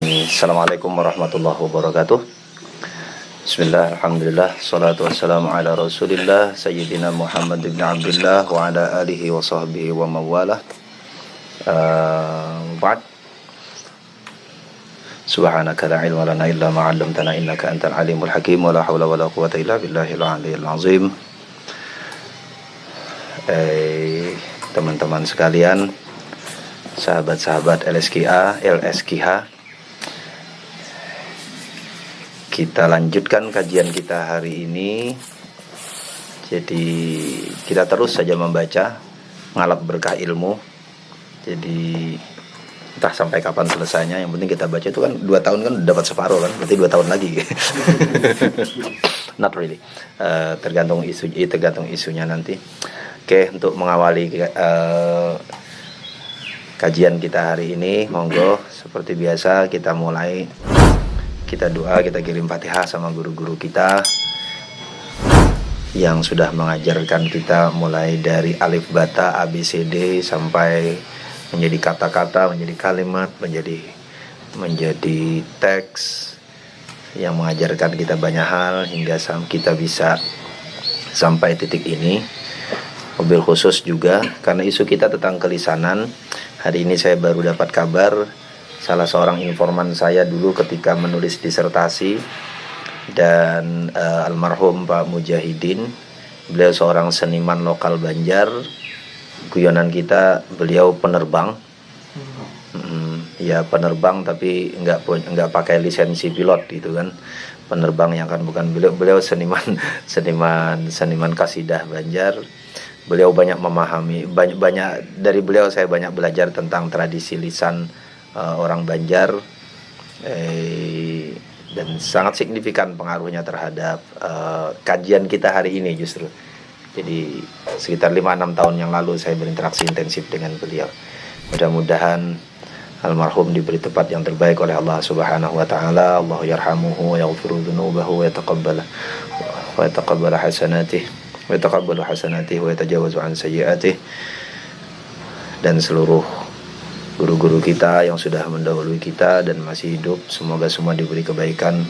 Assalamualaikum warahmatullahi wabarakatuh. Bismillah, alhamdulillah, salatu wassalamu ala rasulillah Sayyidina Muhammad ibn Abdullah wa ala alihi wa sahbihi wa mawalah. Ba'd. Subhanaka la ilma lana illa ma 'allamtana innaka antal alimul hakim wa la hawla wa la quwwata illa billahil aliyyil azim. Teman-teman sekalian, sahabat-sahabat LSKH, kita lanjutkan kajian kita hari ini. Jadi kita terus saja membaca, ngalap berkah ilmu. Jadi entah sampai kapan selesainya, yang penting kita baca. Itu kan 2 tahun kan dapat separuh kan, berarti 2 tahun lagi. Not really, tergantung isunya nanti. Oke, untuk mengawali kajian kita hari ini, monggo seperti biasa kita mulai. Kita doa, kita kirim Fatihah sama guru-guru kita yang sudah mengajarkan kita mulai dari alif bata ABCD sampai menjadi kata-kata, menjadi kalimat, menjadi teks, yang mengajarkan kita banyak hal hingga kita bisa sampai titik ini. Mobil khusus juga karena isu kita tentang kelisanan. Hari ini saya baru dapat kabar salah seorang informan saya dulu ketika menulis disertasi, dan almarhum Pak Mujahidin, beliau seorang seniman lokal Banjar. Guyonan kita, beliau penerbang. Ya penerbang tapi nggak pakai lisensi pilot gitu kan. Penerbang yang kan bukan beliau seniman kasidah Banjar. Beliau banyak memahami, banyak dari beliau saya banyak belajar tentang tradisi lisan orang Banjar, dan sangat signifikan pengaruhnya terhadap kajian kita hari ini justru. Jadi sekitar 5-6 tahun yang lalu saya berinteraksi intensif dengan beliau. Mudah-mudahan almarhum diberi tempat yang terbaik oleh Allah Subhanahu wa taala. Allah yarhamuhu wa yaghfiru dzunubahu wa yataqabbal hasanatihi wa yatajawazu an sayyi'atihi. Dan seluruh guru-guru kita yang sudah mendahului kita dan masih hidup, semoga semua diberi kebaikan.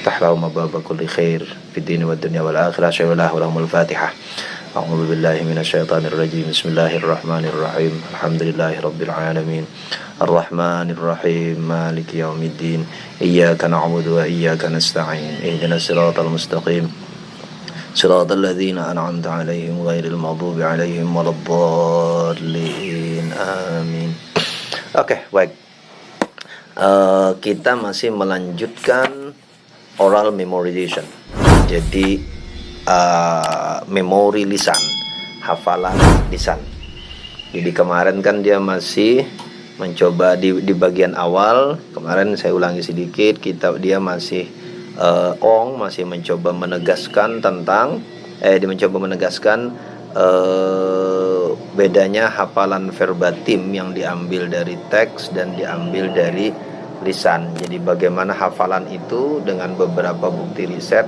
Tahlau mababa kulli khair fid dini wad dunya wal akhirah. Syawalahul Fatihah. A'udzu billahi minasyaitonir rajim. Bismillahirrahmanirrahim. Alhamdulillahirabbil alamin. Arrahmanir rahim. Maliki yaumiddin. Iyyaka na'budu wa iyyaka nasta'in. Ihdinas siratal mustaqim. Siratal ladzina an'amta 'alaihim ghairil maghdubi 'alaihim waladdallin. Amin. Oke, baik. Kita masih melanjutkan oral memorization. Jadi memori lisan, hafalan lisan. Jadi kemarin kan dia masih mencoba di bagian awal. Kemarin saya ulangi sedikit, dia masih masih mencoba menegaskan tentang bedanya hafalan verbatim yang diambil dari teks dan diambil dari lisan. Jadi bagaimana hafalan itu dengan beberapa bukti riset,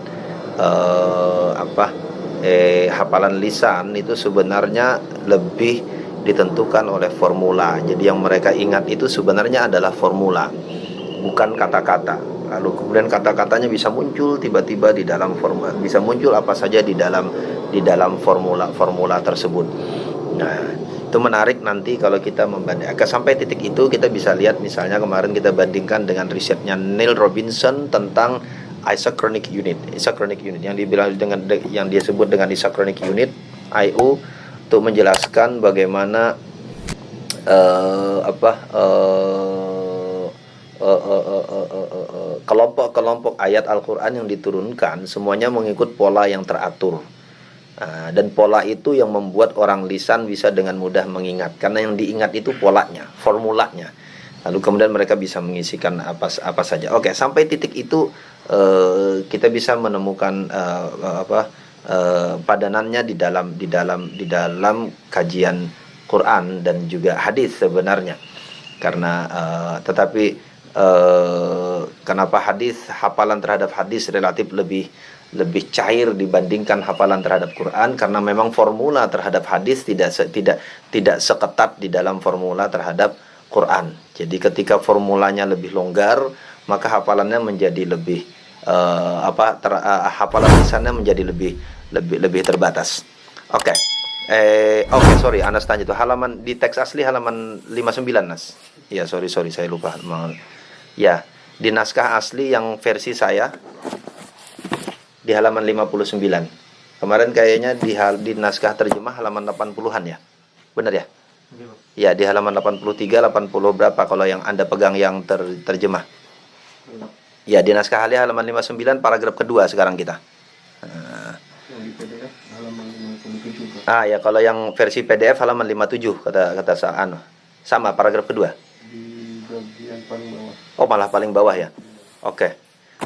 hafalan lisan itu sebenarnya lebih ditentukan oleh formula. Jadi yang mereka ingat itu sebenarnya adalah formula, bukan kata-kata. Lalu kemudian kata-katanya bisa muncul tiba-tiba di dalam formula, bisa muncul apa saja di dalam formula tersebut. Nah, itu menarik nanti kalau kita membandingkan sampai titik itu. Kita bisa lihat misalnya kemarin kita bandingkan dengan risetnya Neil Robinson tentang isochronic unit yang dibilang yang dia sebut dengan isochronic unit IU, untuk menjelaskan bagaimana kelompok-kelompok ayat Al-Quran yang diturunkan semuanya mengikut pola yang teratur. Dan pola itu yang membuat orang lisan bisa dengan mudah mengingat, karena yang diingat itu polanya, formulanya. Lalu kemudian mereka bisa mengisikan apa saja. Oke, sampai titik itu kita bisa menemukan padanannya di dalam kajian Quran dan juga hadis sebenarnya. Karena kenapa hafalan terhadap hadis relatif lebih cair dibandingkan hafalan terhadap Quran, karena memang formula terhadap hadis tidak seketat di dalam formula terhadap Quran. Jadi ketika formulanya lebih longgar, maka hafalannya menjadi lebih hafalan lisannya menjadi lebih terbatas. Oke. Sorry, Anas tanya itu halaman di teks asli halaman 59, Nas. Ya, sorry saya lupa. Ya, di naskah asli yang versi saya di halaman 59. Kemarin kayaknya di naskah terjemah halaman 80-an ya. Benar ya? Ya, di halaman 83, 80 berapa kalau yang Anda pegang yang terjemah? Ya, di naskah ahli halaman 59 paragraf kedua sekarang kita. Yang di PDF halaman 57. Ya, kalau yang versi PDF halaman 57 kata Sa'an. Sama paragraf kedua. Di bagian paling bawah. Oh, malah paling bawah ya. Oke.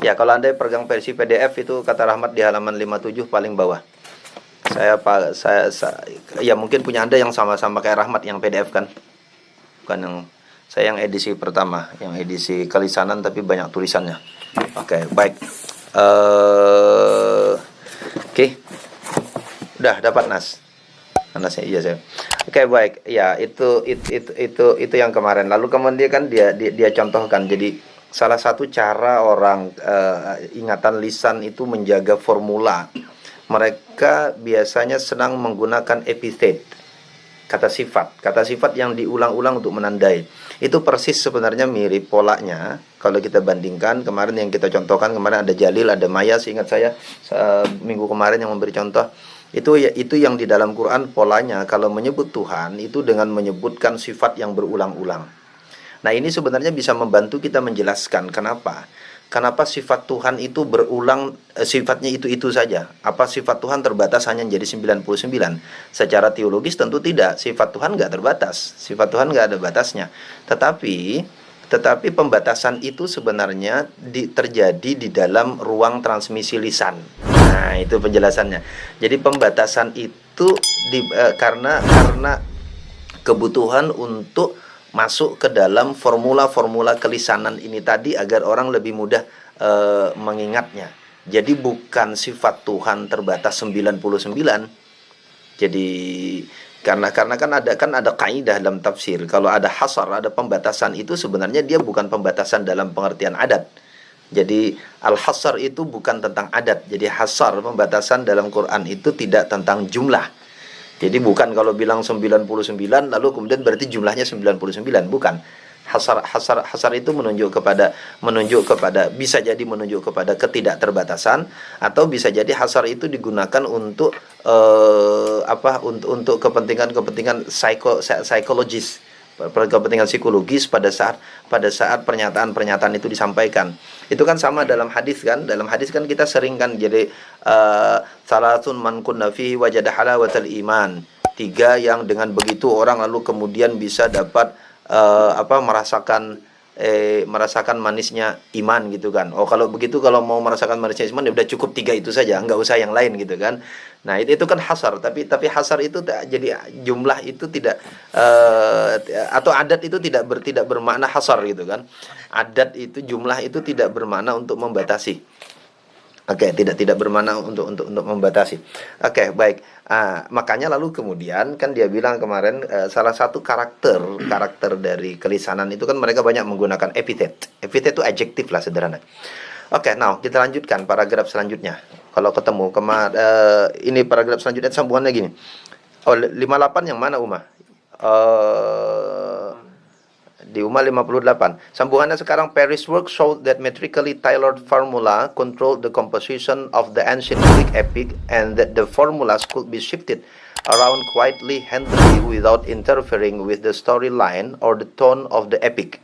Ya, kalau Anda pegang versi PDF itu kata Rahmat di halaman 57 paling bawah. Saya ya mungkin punya Anda yang sama-sama kayak Rahmat yang PDF kan. Bukan yang saya yang edisi pertama, yang edisi kelisanan tapi banyak tulisannya. Oke, baik. Oke. Udah dapat Nas. Nasnya iya saya. Oke, baik. Ya, itu yang kemarin. Lalu kemudian kan dia contohkan jadi salah satu cara orang ingatan lisan itu menjaga formula. Mereka biasanya senang menggunakan epithet, kata sifat yang diulang-ulang untuk menandai. Itu persis sebenarnya mirip polanya kalau kita bandingkan kemarin yang kita contohkan. Kemarin ada Jalil, ada Maya, seingat saya minggu kemarin yang memberi contoh. Itu yang di dalam Quran polanya kalau menyebut Tuhan itu dengan menyebutkan sifat yang berulang-ulang. Nah, ini sebenarnya bisa membantu kita menjelaskan Kenapa sifat Tuhan itu berulang, sifatnya itu saja? Apa sifat Tuhan terbatas hanya menjadi 99? Secara teologis tentu tidak. Sifat Tuhan nggak terbatas. Sifat Tuhan nggak ada batasnya. Tetapi pembatasan itu sebenarnya terjadi di dalam ruang transmisi lisan. Nah, itu penjelasannya. Jadi pembatasan itu karena kebutuhan untuk masuk ke dalam formula-formula kelisanan ini tadi agar orang lebih mudah mengingatnya. Jadi bukan sifat Tuhan terbatas 99. Jadi karena kan ada kaidah dalam tafsir, kalau ada hasar, ada pembatasan itu sebenarnya dia bukan pembatasan dalam pengertian adat. Jadi al-hasar itu bukan tentang adat. Jadi hasar, pembatasan dalam Quran itu tidak tentang jumlah. Jadi bukan kalau bilang 99 lalu kemudian berarti jumlahnya 99, bukan. Hasar itu menunjuk kepada bisa jadi menunjuk kepada ketidakterbatasan, atau bisa jadi hasar itu digunakan untuk untuk kepentingan psikologis, kepentingan psikologis pada saat pernyataan itu disampaikan. Itu kan sama dalam hadis kan. Dalam hadis kan kita sering kan jadi salatun man kunna fihi wajada halawatal iman. 3 yang dengan begitu orang lalu kemudian bisa dapat merasakan manisnya iman gitu kan. Oh, kalau begitu, kalau mau merasakan manisnya iman ya udah cukup 3 itu saja, enggak usah yang lain gitu kan. Nah, itu kan hasar, tapi hasar itu jadi jumlah itu tidak atau adat itu tidak bermakna hasar gitu kan. Adat itu, jumlah itu tidak bermakna untuk membatasi. Oke, tidak bermakna untuk membatasi. Oke, baik. Makanya lalu kemudian kan dia bilang kemarin salah satu karakter dari kelisanan itu kan mereka banyak menggunakan epithet. Epithet itu adjektif lah sederhana. Oke, now kita lanjutkan paragraf selanjutnya. Kalau ketemu ini paragraf selanjutnya sambungannya gini. 58 yang mana Umar? Di Umar 58. Sambungannya sekarang, Paris work showed that metrically tailored formula controlled the composition of the ancient Greek epic, and that the formulas could be shifted around quietly, handily, without interfering with the storyline or the tone of the epic.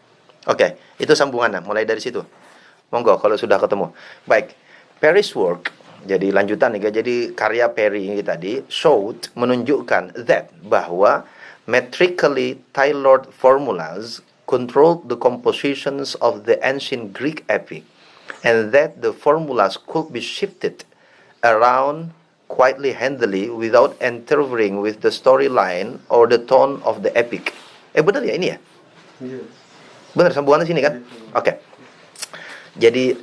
Oke, itu sambungannya, mulai dari situ. Monggo kalau sudah ketemu. Baik, Paris work, jadi lanjutan nih, jadi karya Perry ini tadi, showed, menunjukkan that, bahwa metrically tailored formulas controlled the compositions of the ancient Greek epic, and that the formulas could be shifted around quietly, handily, without interfering with the storyline or the tone of the epic. Benar ya ini ya? Iya. Benar, sambungannya sini kan? Oke. Jadi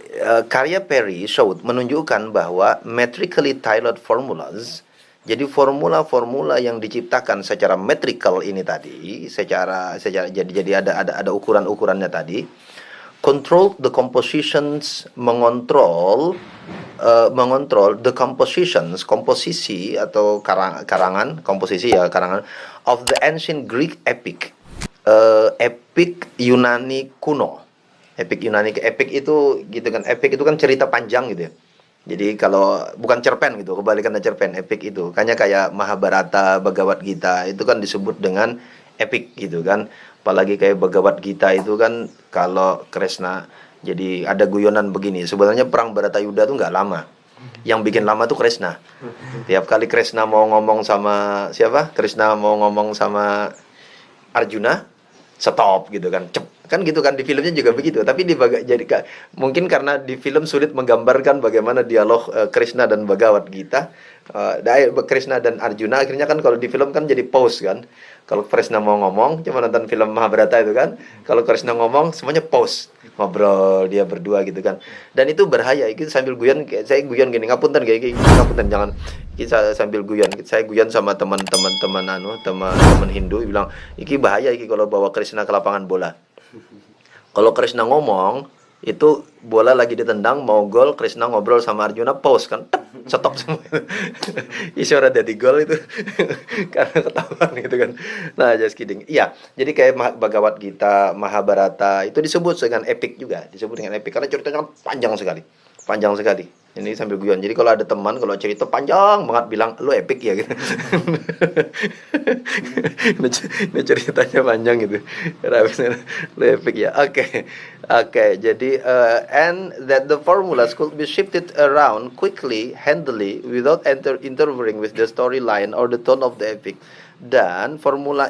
karya Perry showed, menunjukkan bahwa metrically tailored formulas, Jadi formula-formula yang diciptakan secara metrikal ini tadi, jadi ada ukuran-ukurannya tadi. Control the compositions, mengontrol the compositions, komposisi atau karangan of the ancient Greek epic, epic Yunani kuno. Epic itu gitu kan, epic itu kan cerita panjang gitu ya. Jadi kalau bukan cerpen gitu, kebalikan dari cerpen, epic itu. Kayak Mahabharata, Bhagavad Gita itu kan disebut dengan epic gitu kan. Apalagi kayak Bhagavad Gita itu kan kalau Krishna, jadi ada guyonan begini. Sebenarnya perang Bharatayuddha itu nggak lama. Yang bikin lama tuh Krishna. Tiap kali Krishna mau ngomong sama siapa? Krishna mau ngomong sama Arjuna, stop gitu kan. Kan gitu kan, di filmnya juga begitu. Tapi mungkin karena di film sulit menggambarkan bagaimana dialog Krishna dan Bhagavad Gita, Krishna dan Arjuna, akhirnya kan kalau di film kan jadi pause kan. Kalau Krishna mau ngomong, coba nonton film Mahabharata itu kan, kalau Krishna ngomong semuanya pause, ngobrol dia berdua gitu kan. Dan itu bahaya. Itu sambil guyon, saya guyon gini, ngapunten jangan kita sambil guyon. Saya guyon sama teman-teman teman Hindu, bilang iki bahaya iki kalau bawa Krishna ke lapangan bola. Kalau Krishna ngomong, itu bola lagi ditendang, mau gol, Krishna ngobrol sama Arjuna, pause kan, stop semua. Isyarat jadi gol itu karena ketahuan gitu kan. Nah, just kidding. Iya, jadi kayak Bhagavad Gita, Mahabharata itu disebut dengan epic juga, disebut dengan epic karena ceritanya panjang sekali. Ini sambil guyon. Jadi kalau ada teman kalau cerita panjang banget bilang lu epic ya gitu. Ini ceritanya panjang gitu. Lu epic ya. Oke. Jadi and that the formulas could be shifted around quickly, handily without interfering with the storyline or the tone of the epic. Dan formula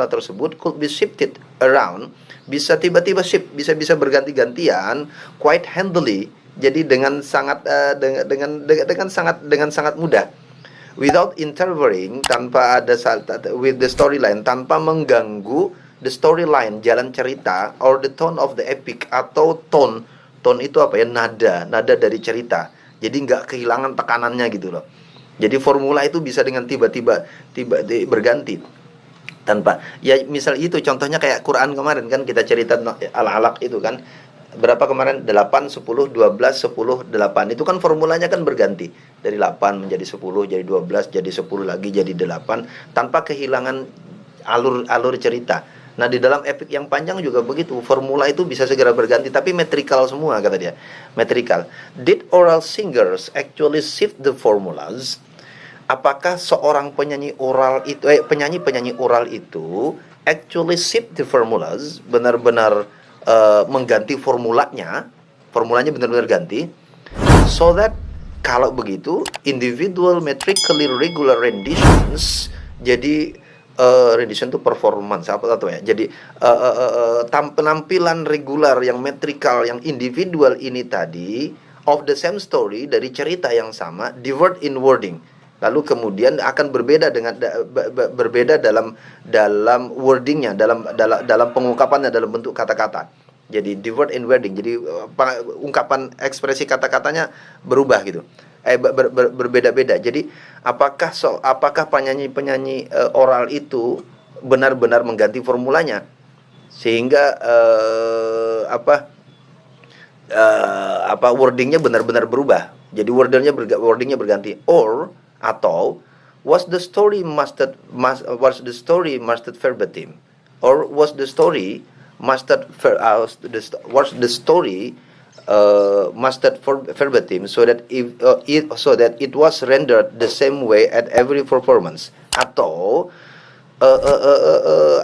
tersebut could be shifted around, bisa tiba-tiba shift, bisa berganti-gantian, quite handily, jadi dengan sangat mudah, without interfering, tanpa ada with the storyline, tanpa mengganggu the storyline, jalan cerita, or the tone of the epic, atau tone itu apa ya, nada dari cerita, jadi nggak kehilangan tekanannya gitu loh. Jadi formula itu bisa dengan tiba-tiba berganti tanpa, ya misal itu contohnya kayak Quran kemarin kan kita cerita Al-Alaq itu kan, berapa kemarin, 8, 10, 12, 10, 8, itu kan formulanya kan berganti dari 8 menjadi 10, jadi 12, jadi 10 lagi, jadi 8, tanpa kehilangan alur cerita. Nah di dalam epic yang panjang juga begitu, formula itu bisa segera berganti, tapi metrikal semua kata dia, metrikal. Did oral singers actually shift the formulas? Apakah seorang penyanyi oral itu, penyanyi oral itu actually shift the formulas, benar-benar mengganti formulanya benar-benar ganti, so that kalau begitu individual metrically regular renditions, jadi rendition itu performance apa ya, jadi penampilan regular yang metrikal yang individual ini tadi of the same story, dari cerita yang sama, divert in wording, lalu kemudian akan berbeda dalam wordingnya, dalam pengungkapannya dalam bentuk kata-kata. Jadi divert in wording, jadi ungkapan ekspresi kata-katanya berubah gitu, berbeda-beda. Jadi apakah penyanyi oral itu benar-benar mengganti formulanya sehingga wordingnya benar-benar berubah, jadi wordingnya berganti, atau was the story mastered verbatim, or was the story mastered verbatim, so that it was rendered the same way at every performance, atau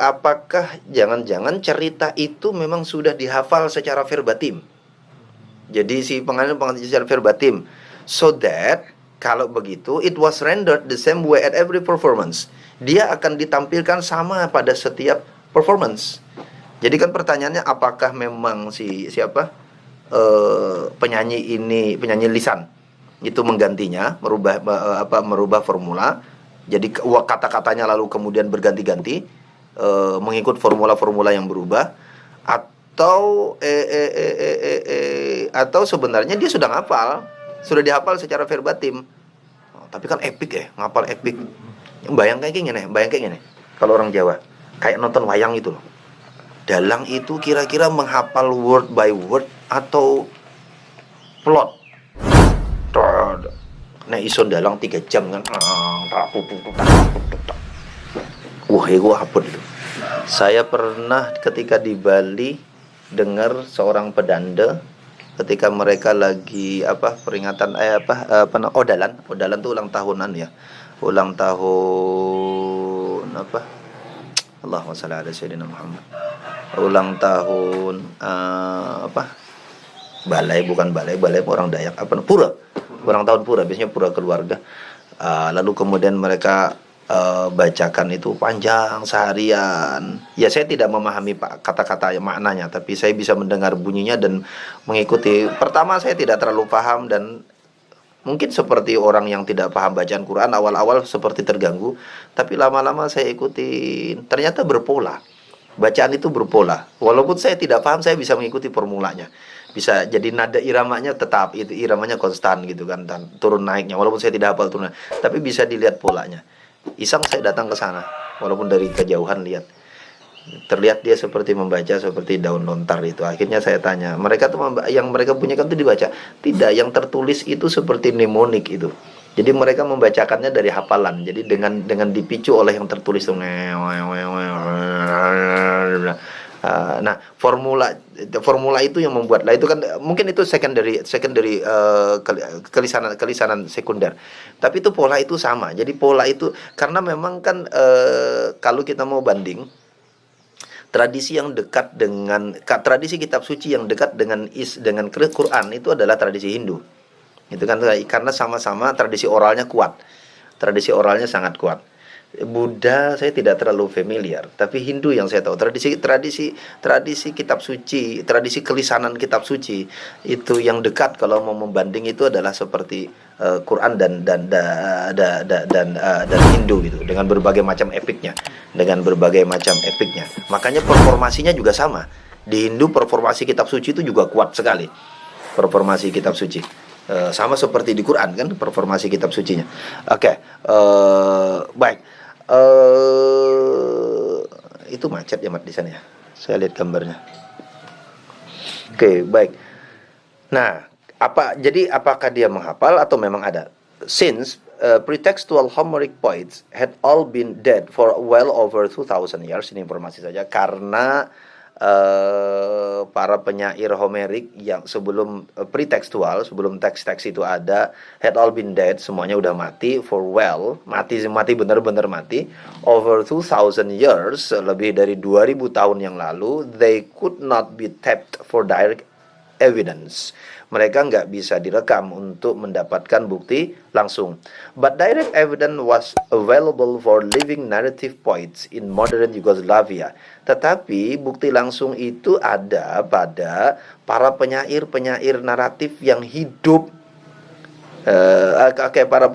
apakah jangan-jangan cerita itu memang sudah dihafal secara verbatim, jadi si pengantin secara verbatim, so that kalau begitu it was rendered the same way at every performance, dia akan ditampilkan sama pada setiap performance. Jadi kan pertanyaannya, apakah memang penyanyi lisan itu menggantinya, merubah formula, jadi kata-katanya lalu kemudian berganti-ganti mengikut formula-formula yang berubah, atau sebenarnya dia sudah dihafal secara verbatim, tapi kan epic ya, ngapal epic. Bayang kayak gini. Kalau orang Jawa, kayak nonton wayang itu loh. Dalang itu kira-kira menghafal word by word atau plot. Nah iso dalang 3 jam kan. Wah, itu apa itu? Saya pernah ketika di Bali dengar seorang pedanda ketika mereka lagi peringatan Odalan tuh ulang tahunan ya. Ulang tahun Allahumma shalli ala sayyidina Muhammad. Ulang tahun balai orang Dayak pura. Ulang tahun pura, biasanya pura keluarga. Lalu kemudian mereka bacakan itu panjang seharian. Ya saya tidak memahami kata-kata maknanya, tapi saya bisa mendengar bunyinya dan mengikuti. Pertama saya tidak terlalu paham dan mungkin seperti orang yang tidak paham bacaan Quran, awal-awal seperti terganggu, tapi lama-lama saya ikuti. Ternyata berpola. Bacaan itu berpola. Walaupun saya tidak paham, saya bisa mengikuti formulanya. Bisa jadi nada iramanya tetap, itu iramanya konstan gitu kan, dan turun naiknya walaupun saya tidak hafal turun, tapi bisa dilihat polanya. Iseng saya datang ke sana, walaupun dari kejauhan lihat. Terlihat dia seperti membaca seperti daun lontar itu. Akhirnya saya tanya, mereka tuh yang mereka bunyikan itu dibaca? Tidak, yang tertulis itu seperti mnemonik itu. Jadi mereka membacakannya dari hafalan. Jadi dengan dipicu oleh yang tertulis tuh. Nah, formula itu yang membuat. Lah itu kan mungkin itu secondary kelisanan sekunder. Tapi itu pola itu sama. Jadi pola itu karena memang kan kalau kita mau banding tradisi yang dekat dengan tradisi kitab suci yang dekat dengan Quran itu adalah tradisi Hindu. Itu kan karena sama-sama tradisi oralnya kuat. Tradisi oralnya sangat kuat. Buddha saya tidak terlalu familiar, tapi Hindu yang saya tahu tradisi kitab suci, tradisi kelisanan kitab suci itu yang dekat kalau mau membanding itu adalah seperti Quran dan Hindu gitu, dengan berbagai macam epiknya, Makanya performasinya juga sama. Di Hindu performasi kitab suci itu juga kuat sekali. Performasi kitab suci. Sama seperti di Quran kan performasi kitab sucinya. Oke, baik. Itu macet ya Mat di sana ya. Saya lihat gambarnya. Oke, baik. Nah, jadi apakah dia menghafal atau memang ada? Since pretextual Homeric poets had all been dead for well over 2000 years, ini informasi saja, karena para penyair Homerik yang sebelum pretextual, sebelum teks-teks itu ada, had all been dead, semuanya udah mati mati benar-benar mati over 2000 years, lebih dari 2000 tahun yang lalu. They could not be tapped for direct evidence. Mereka nggak bisa direkam untuk mendapatkan bukti langsung. But direct evidence was available for living narrative poets in modern Yugoslavia. Tetapi bukti langsung itu ada pada para penyair naratif yang hidup. Para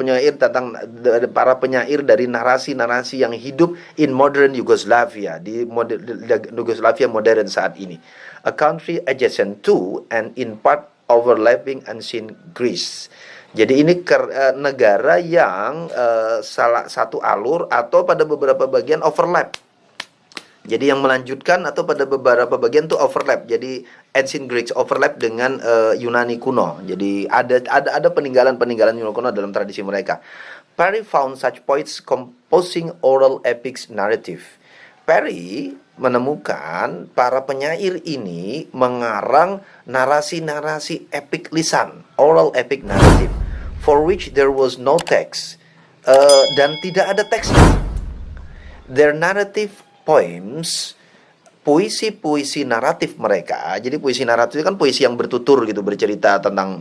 penyair dari narasi-narasi yang hidup in modern Yugoslavia, di Yugoslavia modern saat ini. A country adjacent to and in part overlapping ancient Greece. Jadi ini negara yang salah satu alur atau pada beberapa bagian overlap. Jadi yang melanjutkan atau pada beberapa bagian itu overlap. Jadi ancient Greeks overlap dengan Yunani kuno. Jadi ada peninggalan Yunani kuno dalam tradisi mereka. Perry found such poets composing oral epics narrative. Perry menemukan para penyair ini mengarang narasi-narasi epik lisan, oral epic narrative, for which there was no text, dan tidak ada teksnya. Their narrative poems, puisi-puisi naratif mereka. Jadi puisi naratif itu kan puisi yang bertutur gitu, bercerita tentang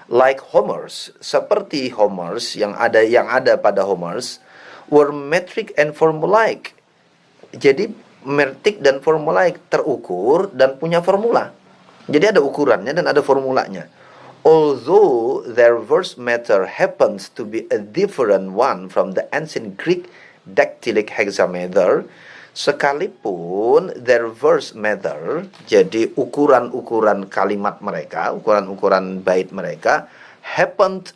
like Homer's, seperti Homer's yang ada pada Homer's, were metric and formulaic. Jadi metric dan formulaik, terukur dan punya formula. Jadi ada ukurannya dan ada formulanya. Although their verse matter happens to be a different one from the ancient Greek dactylic hexameter, sekalipun their verse matter, jadi ukuran-ukuran kalimat mereka, ukuran-ukuran bait mereka, happened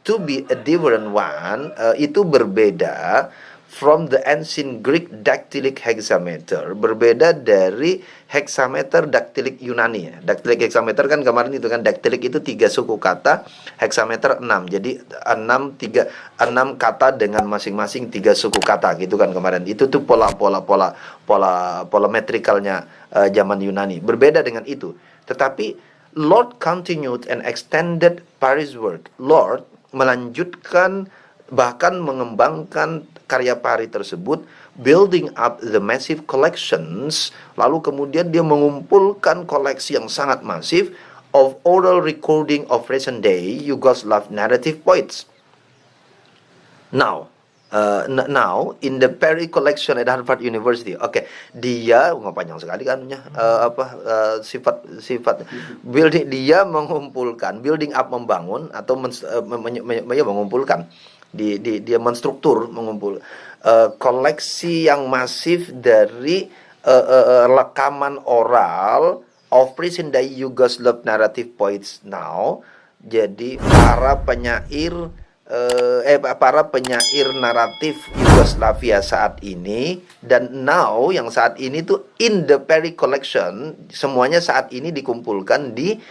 to be a different one, itu berbeda from the ancient Greek dactylic hexameter, berbeda dari hexameter dactylic Yunani ya. Dactylic hexameter kan kemarin itu kan, dactylic itu 3 suku kata, hexameter 6. Jadi 6 kata dengan masing-masing 3 suku kata gitu kan kemarin. Itu tuh pola metrikalnya zaman Yunani. Berbeda dengan itu. Tetapi Lord continued and extended Paris work. Lord melanjutkan bahkan mengembangkan karya Pari tersebut, building up the massive collections, lalu kemudian dia mengumpulkan koleksi yang sangat masif of oral recording of recent day Yugoslav narrative poets. Now in the Perry collection at Harvard University. Oke, dia nggak panjang sekali kan sifat building, dia mengumpulkan, building up membangun atau mengumpulkan, dia menstruktur mengumpul koleksi yang masif dari rekaman oral of present day Yugoslav narrative poets now. Jadi para penyair naratif Yugoslavia saat ini, dan now yang saat ini tuh in the Perry collection, semuanya saat ini dikumpulkan di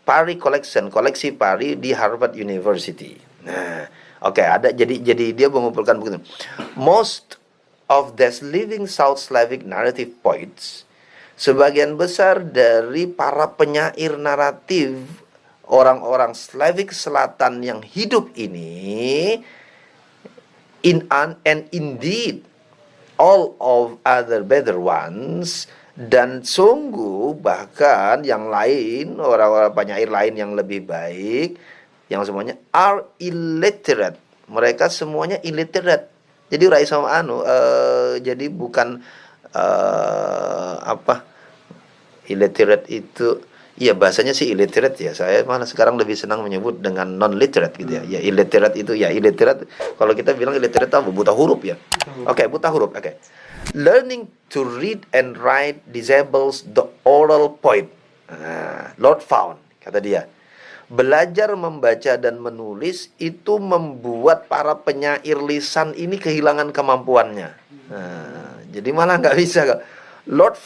Pari collection, koleksi Pari di Harvard University. Nah, oke, ada jadi dia mengumpulkan begitu. Most of these living South Slavic narrative poets, sebagian besar dari para penyair naratif orang-orang Slavic Selatan yang hidup ini, and indeed all of other better ones, dan sungguh bahkan yang lain, orang-orang penyair lain yang lebih baik, yang semuanya are illiterate. Mereka semuanya illiterate. Jadi urai sama jadi bukan illiterate itu. Iya, bahasanya sih illiterate ya. Saya malah sekarang lebih senang menyebut dengan non-literate gitu ya. Ya, illiterate itu ya, illiterate. Kalau kita bilang illiterate apa? Buta huruf ya. Oke, buta huruf. Oke. Learning to read and write disables the oral poet. Lord found, kata dia. Belajar membaca dan menulis itu membuat para penyair lisan ini kehilangan kemampuannya. Jadi malah nggak bisa. Lord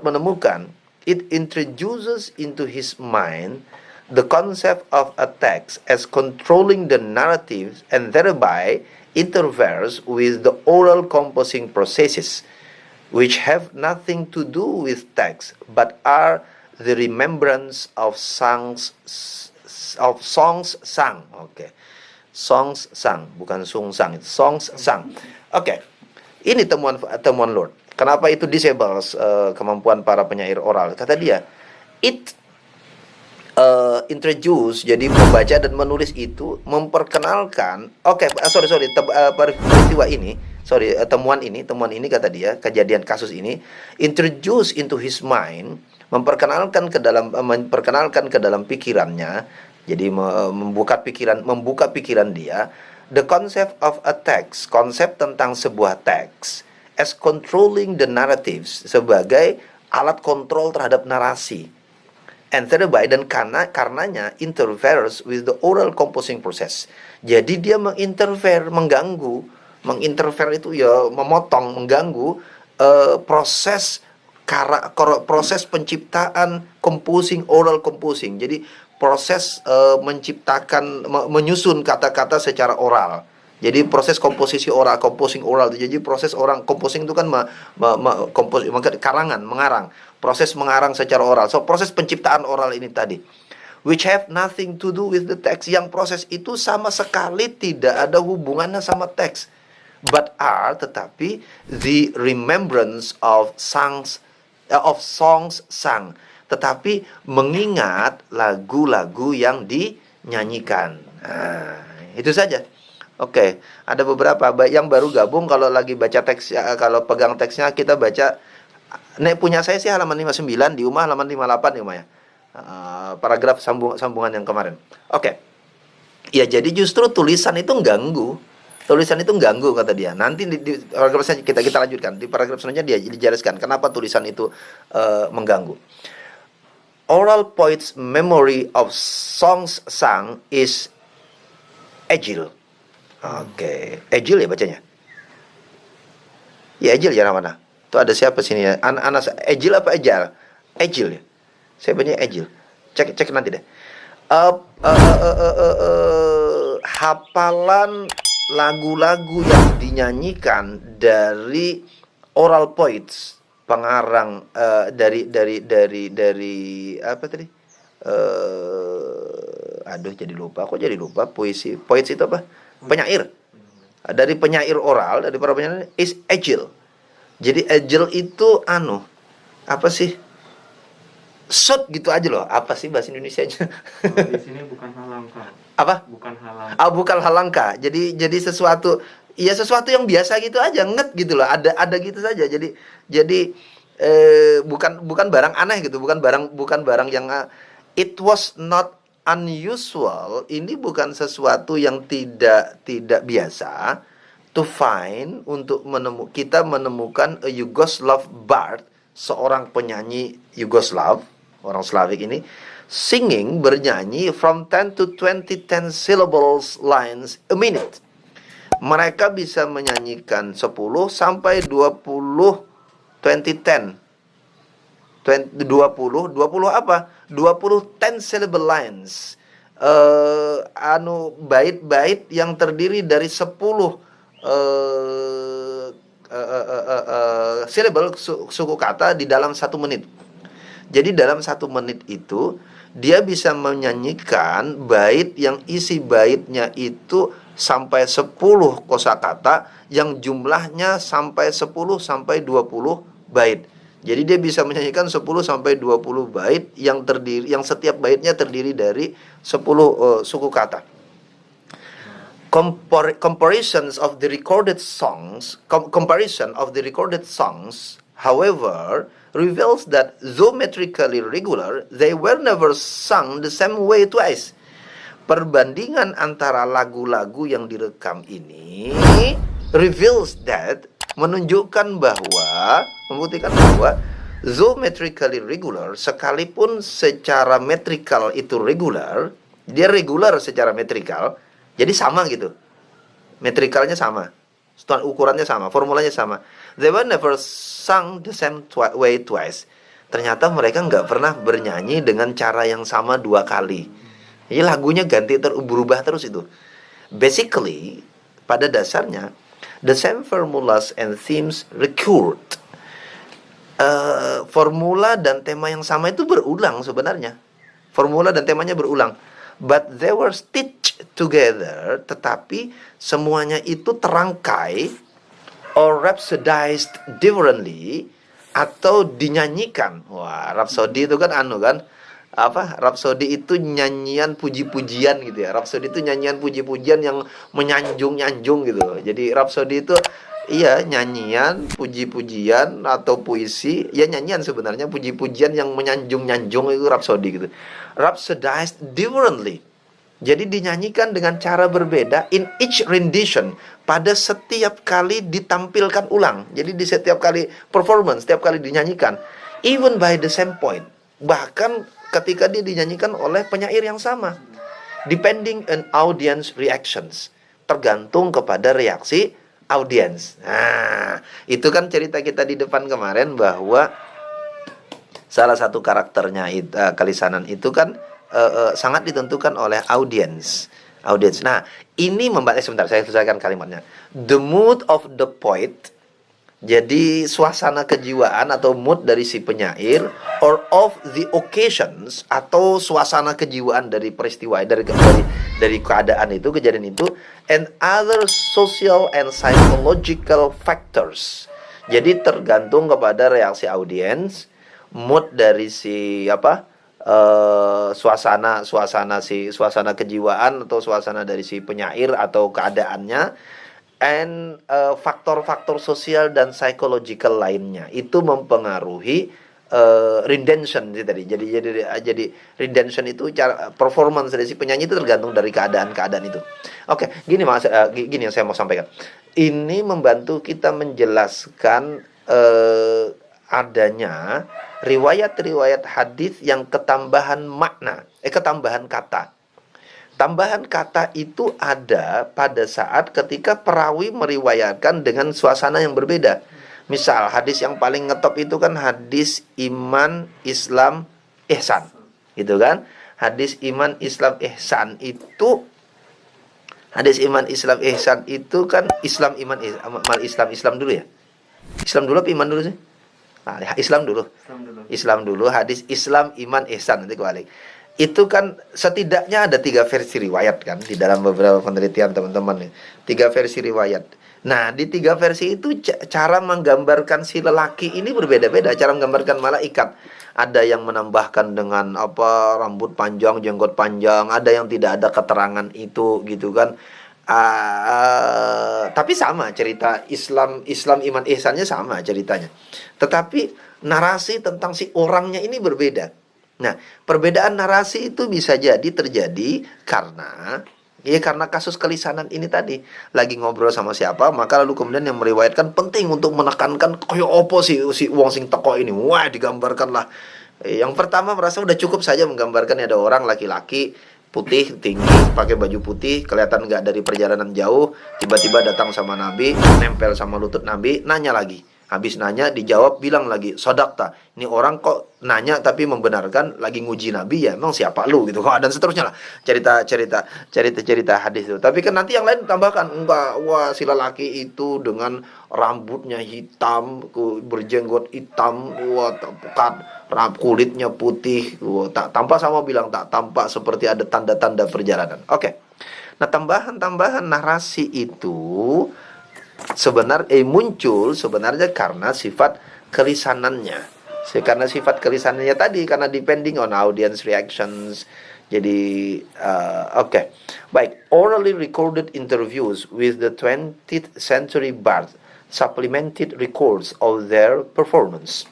menemukan, it introduces into his mind the concept of a text as controlling the narratives and thereby interferes with the oral composing processes, which have nothing to do with text but are the remembrance of songs sung. Oke. Songs sung, bukan sung sang, songs sung. Oke. Ini temuan Lord. Kenapa itu disables kemampuan para penyair oral? Kata dia, it introduce, jadi membaca dan menulis itu memperkenalkan. Peristiwa ini, temuan ini kata dia, kejadian kasus ini introduce into his mind, memperkenalkan ke dalam pikirannya. Jadi membuka pikiran dia, the concept of a text, konsep tentang sebuah teks, as controlling the narratives, sebagai alat kontrol terhadap narasi, and thereby, dan karenanya interferes with the oral composing process. Jadi dia menginterfere itu ya memotong, mengganggu proses penciptaan composing, oral composing. Jadi proses menciptakan, menyusun kata-kata secara oral. Jadi proses komposisi oral, composing oral. Jadi proses orang composing itu kan mengarang. Proses mengarang secara oral. So proses penciptaan oral ini tadi, which have nothing to do with the text. Yang proses itu sama sekali tidak ada hubungannya sama teks, but are, tetapi the remembrance of songs sung. Tetapi mengingat lagu-lagu yang dinyanyikan. Nah, itu saja. Oke, ada beberapa yang baru gabung, kalau lagi baca teks, kalau pegang teksnya kita baca. Nek punya saya sih halaman 59, di Umah halaman 58 ya, Umah ya. Paragraf sambungan yang kemarin. Oke. Ya, jadi justru tulisan itu ganggu. Kata dia. Nanti di paragraf kita lanjutkan. Di paragraf selanjutnya dia dijelaskan kenapa tulisan itu mengganggu. Oral poets' memory of songs sung is Agile. Oke, Agile ya bacanya. Ya Agile ya mana? Tuh ada siapa sini ya? Anak Agile apa Agile? Agile ya. Saya baca Agile. Cek nanti deh. Hafalan lagu-lagu yang dinyanyikan dari oral poets, pengarang dari apa tadi? Aduh jadi lupa. Kok jadi lupa? Puisi. Poets itu apa? Penyair. Dari penyair oral, dari para penyair is Agile. Jadi Agile itu apa sih? Short gitu aja loh. Apa sih bahasa Indonesianya? Kalau di sini bukan halangka. Apa? Bukan halangka. Bukan halangka. Jadi sesuatu yang biasa gitu aja, gitu loh. Ada gitu saja. Jadi bukan barang aneh gitu, bukan barang yang it was not unusual. Ini bukan sesuatu yang tidak biasa to find untuk kita menemukan a Yugoslav bard, seorang penyanyi Yugoslav, orang Slavik ini, singing, bernyanyi from 10 to 20 10 syllables lines a minute. Mereka bisa menyanyikan 10 sampai 20 20 apa? 20 10 syllable lines. Bait-bait yang terdiri dari 10 syllable, suku kata di dalam 1 menit. Jadi dalam 1 menit itu dia bisa menyanyikan bait yang isi baitnya itu sampai 10 kosakata yang jumlahnya sampai 10 sampai 20 bait. Jadi dia bisa menyanyikan 10 sampai 20 bait yang setiap baitnya terdiri dari 10 suku kata. Comparison of the recorded songs, however, reveals that though metrically regular, they were never sung the same way twice. Perbandingan antara lagu-lagu yang direkam ini reveals that, membuktikan bahwa though metrically regular, sekalipun secara metrikal itu regular, dia regular secara metrikal. Jadi sama gitu. Metrikalnya sama. Ukurannya sama, formulanya sama. They were never sung the same way twice. Ternyata mereka nggak pernah bernyanyi dengan cara yang sama 2 kali. Jadi lagunya berubah terus itu. Basically, pada dasarnya, the same formulas and themes recurred. Formula dan tema yang sama itu berulang sebenarnya. Formula dan temanya berulang. But they were stitched together, tetapi semuanya itu terangkai or rhapsodized differently, atau dinyanyikan. Wah, rhapsody itu kan Rhapsody itu nyanyian puji-pujian gitu ya. Rhapsody itu nyanyian puji-pujian yang menyanjung-nyanjung gitu. Jadi rhapsody itu nyanyian, puji-pujian atau puisi, nyanyian sebenarnya, puji-pujian yang menyanjung-nyanjung itu rhapsody gitu. Rhapsodized differently. Jadi dinyanyikan dengan cara berbeda in each rendition, pada setiap kali ditampilkan ulang. Jadi di setiap kali performance, setiap kali dinyanyikan, even by the same point. Bahkan ketika dia dinyanyikan oleh penyair yang sama, depending on audience reactions, tergantung kepada reaksi audiens. Nah, itu kan cerita kita di depan kemarin bahwa salah satu karakternya Kalisanan itu kan sangat ditentukan oleh audiens. Nah, ini sebentar saya selesaikan kalimatnya. The mood of the poet, jadi suasana kejiwaan atau mood dari si penyair, or of the occasions, atau suasana kejiwaan dari peristiwa, dari keadaan itu, kejadian itu, and other social and psychological factors. Jadi tergantung kepada reaksi audiens, mood dari si suasana kejiwaan atau suasana dari si penyair atau keadaannya, and faktor-faktor sosial dan psychological lainnya itu mempengaruhi rendition tadi. Jadi rendition itu cara performance dari si penyanyi itu tergantung dari keadaan itu. Oke, gini yang saya mau sampaikan. Ini membantu kita menjelaskan adanya riwayat-riwayat hadis yang ketambahan makna, ketambahan kata. Tambahan kata itu ada pada saat ketika perawi meriwayatkan dengan suasana yang berbeda. Misal hadis yang paling ngetop itu kan hadis iman, Islam, ihsan. Gitu kan? Hadis iman, Islam, ihsan itu, hadis iman, Islam, ihsan itu kan Islam, iman, Islam, Islam dulu ya. Islam dulu apa iman dulu sih? Nah, Islam dulu. Islam dulu, hadis Islam, iman, ihsan, nanti kebalik. Itu kan setidaknya ada 3 versi riwayat kan di dalam beberapa penelitian teman-teman ya. 3 versi riwayat. Nah, di 3 versi itu cara menggambarkan si lelaki ini berbeda-beda. Cara menggambarkan malaikat. Ada yang menambahkan dengan apa, rambut panjang, jenggot panjang. Ada yang tidak ada keterangan itu gitu kan. Tapi sama cerita Islam, iman, ihsannya sama ceritanya. Tetapi narasi tentang si orangnya ini berbeda. Nah, perbedaan narasi itu bisa jadi terjadi karena kasus kelisanan ini tadi. Lagi ngobrol sama siapa, maka lalu kemudian yang meriwayatkan penting untuk menekankan koyo opo si wong sing teko ini. Wah, digambarkan lah. Yang pertama merasa udah cukup saja menggambarkan ada orang laki-laki putih, tinggi, pakai baju putih, kelihatan nggak dari perjalanan jauh, tiba-tiba datang sama Nabi, nempel sama lutut Nabi, nanya lagi. Habis nanya, dijawab, bilang lagi, sodakta. Ini orang kok nanya tapi membenarkan, lagi nguji Nabi ya, emang siapa lu gitu. Dan seterusnya lah, cerita hadis itu. Tapi kan nanti yang lain tambahkan, enggak, wah si lelaki itu dengan rambutnya hitam, berjenggot hitam, wah kulitnya putih, wah, tak tampak, sama bilang tak tampak seperti ada tanda-tanda perjalanan. Oke. Nah, tambahan narasi itu sebenarnya muncul sebenarnya karena sifat kelisanannya. Karena sifat kelisanannya tadi, karena depending on audience reactions. Jadi oke. Baik, orally recorded interviews with the 20th century bards supplemented records of their performance.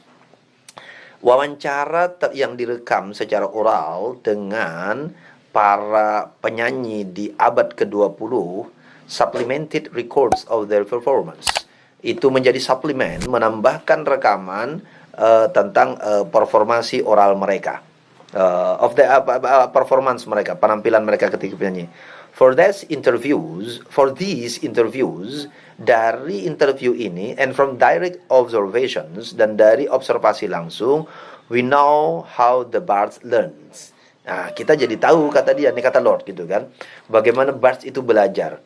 Wawancara yang direkam secara oral dengan para penyanyi di abad ke-20 supplemented records of their performance. Itu menjadi suplemen, menambahkan rekaman tentang performasi oral mereka, of the performance mereka, penampilan mereka ketika bernyanyi. For these interviews, dari interview ini, and from direct observations, dan dari observasi langsung, we know how the bards learns. Nah, kita jadi tahu, kata dia, ini kata Lord gitu kan, bagaimana bards itu belajar.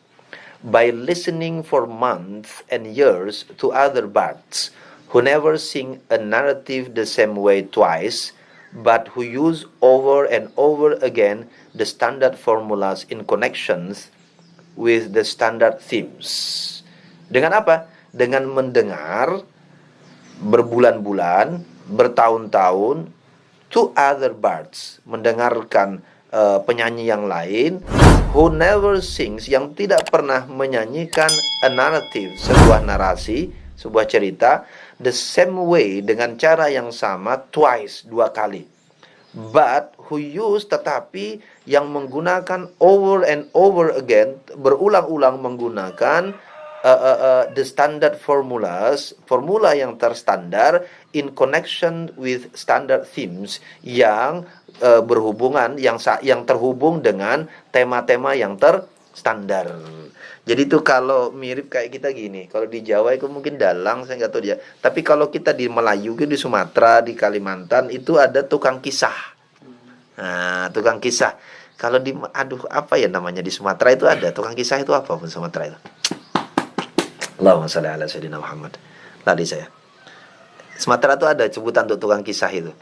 By listening for months and years to other bards who never sing a narrative the same way twice, but who use over and over again the standard formulas in connections with the standard themes. Dengan apa? Dengan mendengar berbulan-bulan, bertahun-tahun to other bards, mendengarkan penyanyi yang lain, who never sings, yang tidak pernah menyanyikan a narrative, sebuah narasi, sebuah cerita, the same way, dengan cara yang sama, twice, 2 kali. But who use, tetapi yang menggunakan over and over again, berulang-ulang menggunakan the standard formulas, formula yang terstandar in connection with standard themes, yang berhubungan, yang terhubung dengan tema-tema yang terstandar. Jadi itu kalau mirip kayak kita gini, kalau di Jawa itu mungkin dalang, saya nggak tahu dia. Tapi kalau kita di Melayu, di Sumatera, di Kalimantan itu ada tukang kisah. Nah, tukang kisah. Kalau di, apa ya namanya di Sumatera itu ada tukang kisah itu apa pun Sumatera itu. Allahumma shalli ala sayyidina Muhammad. Lari saya. Sumatera itu ada sebutan untuk tukang kisah itu.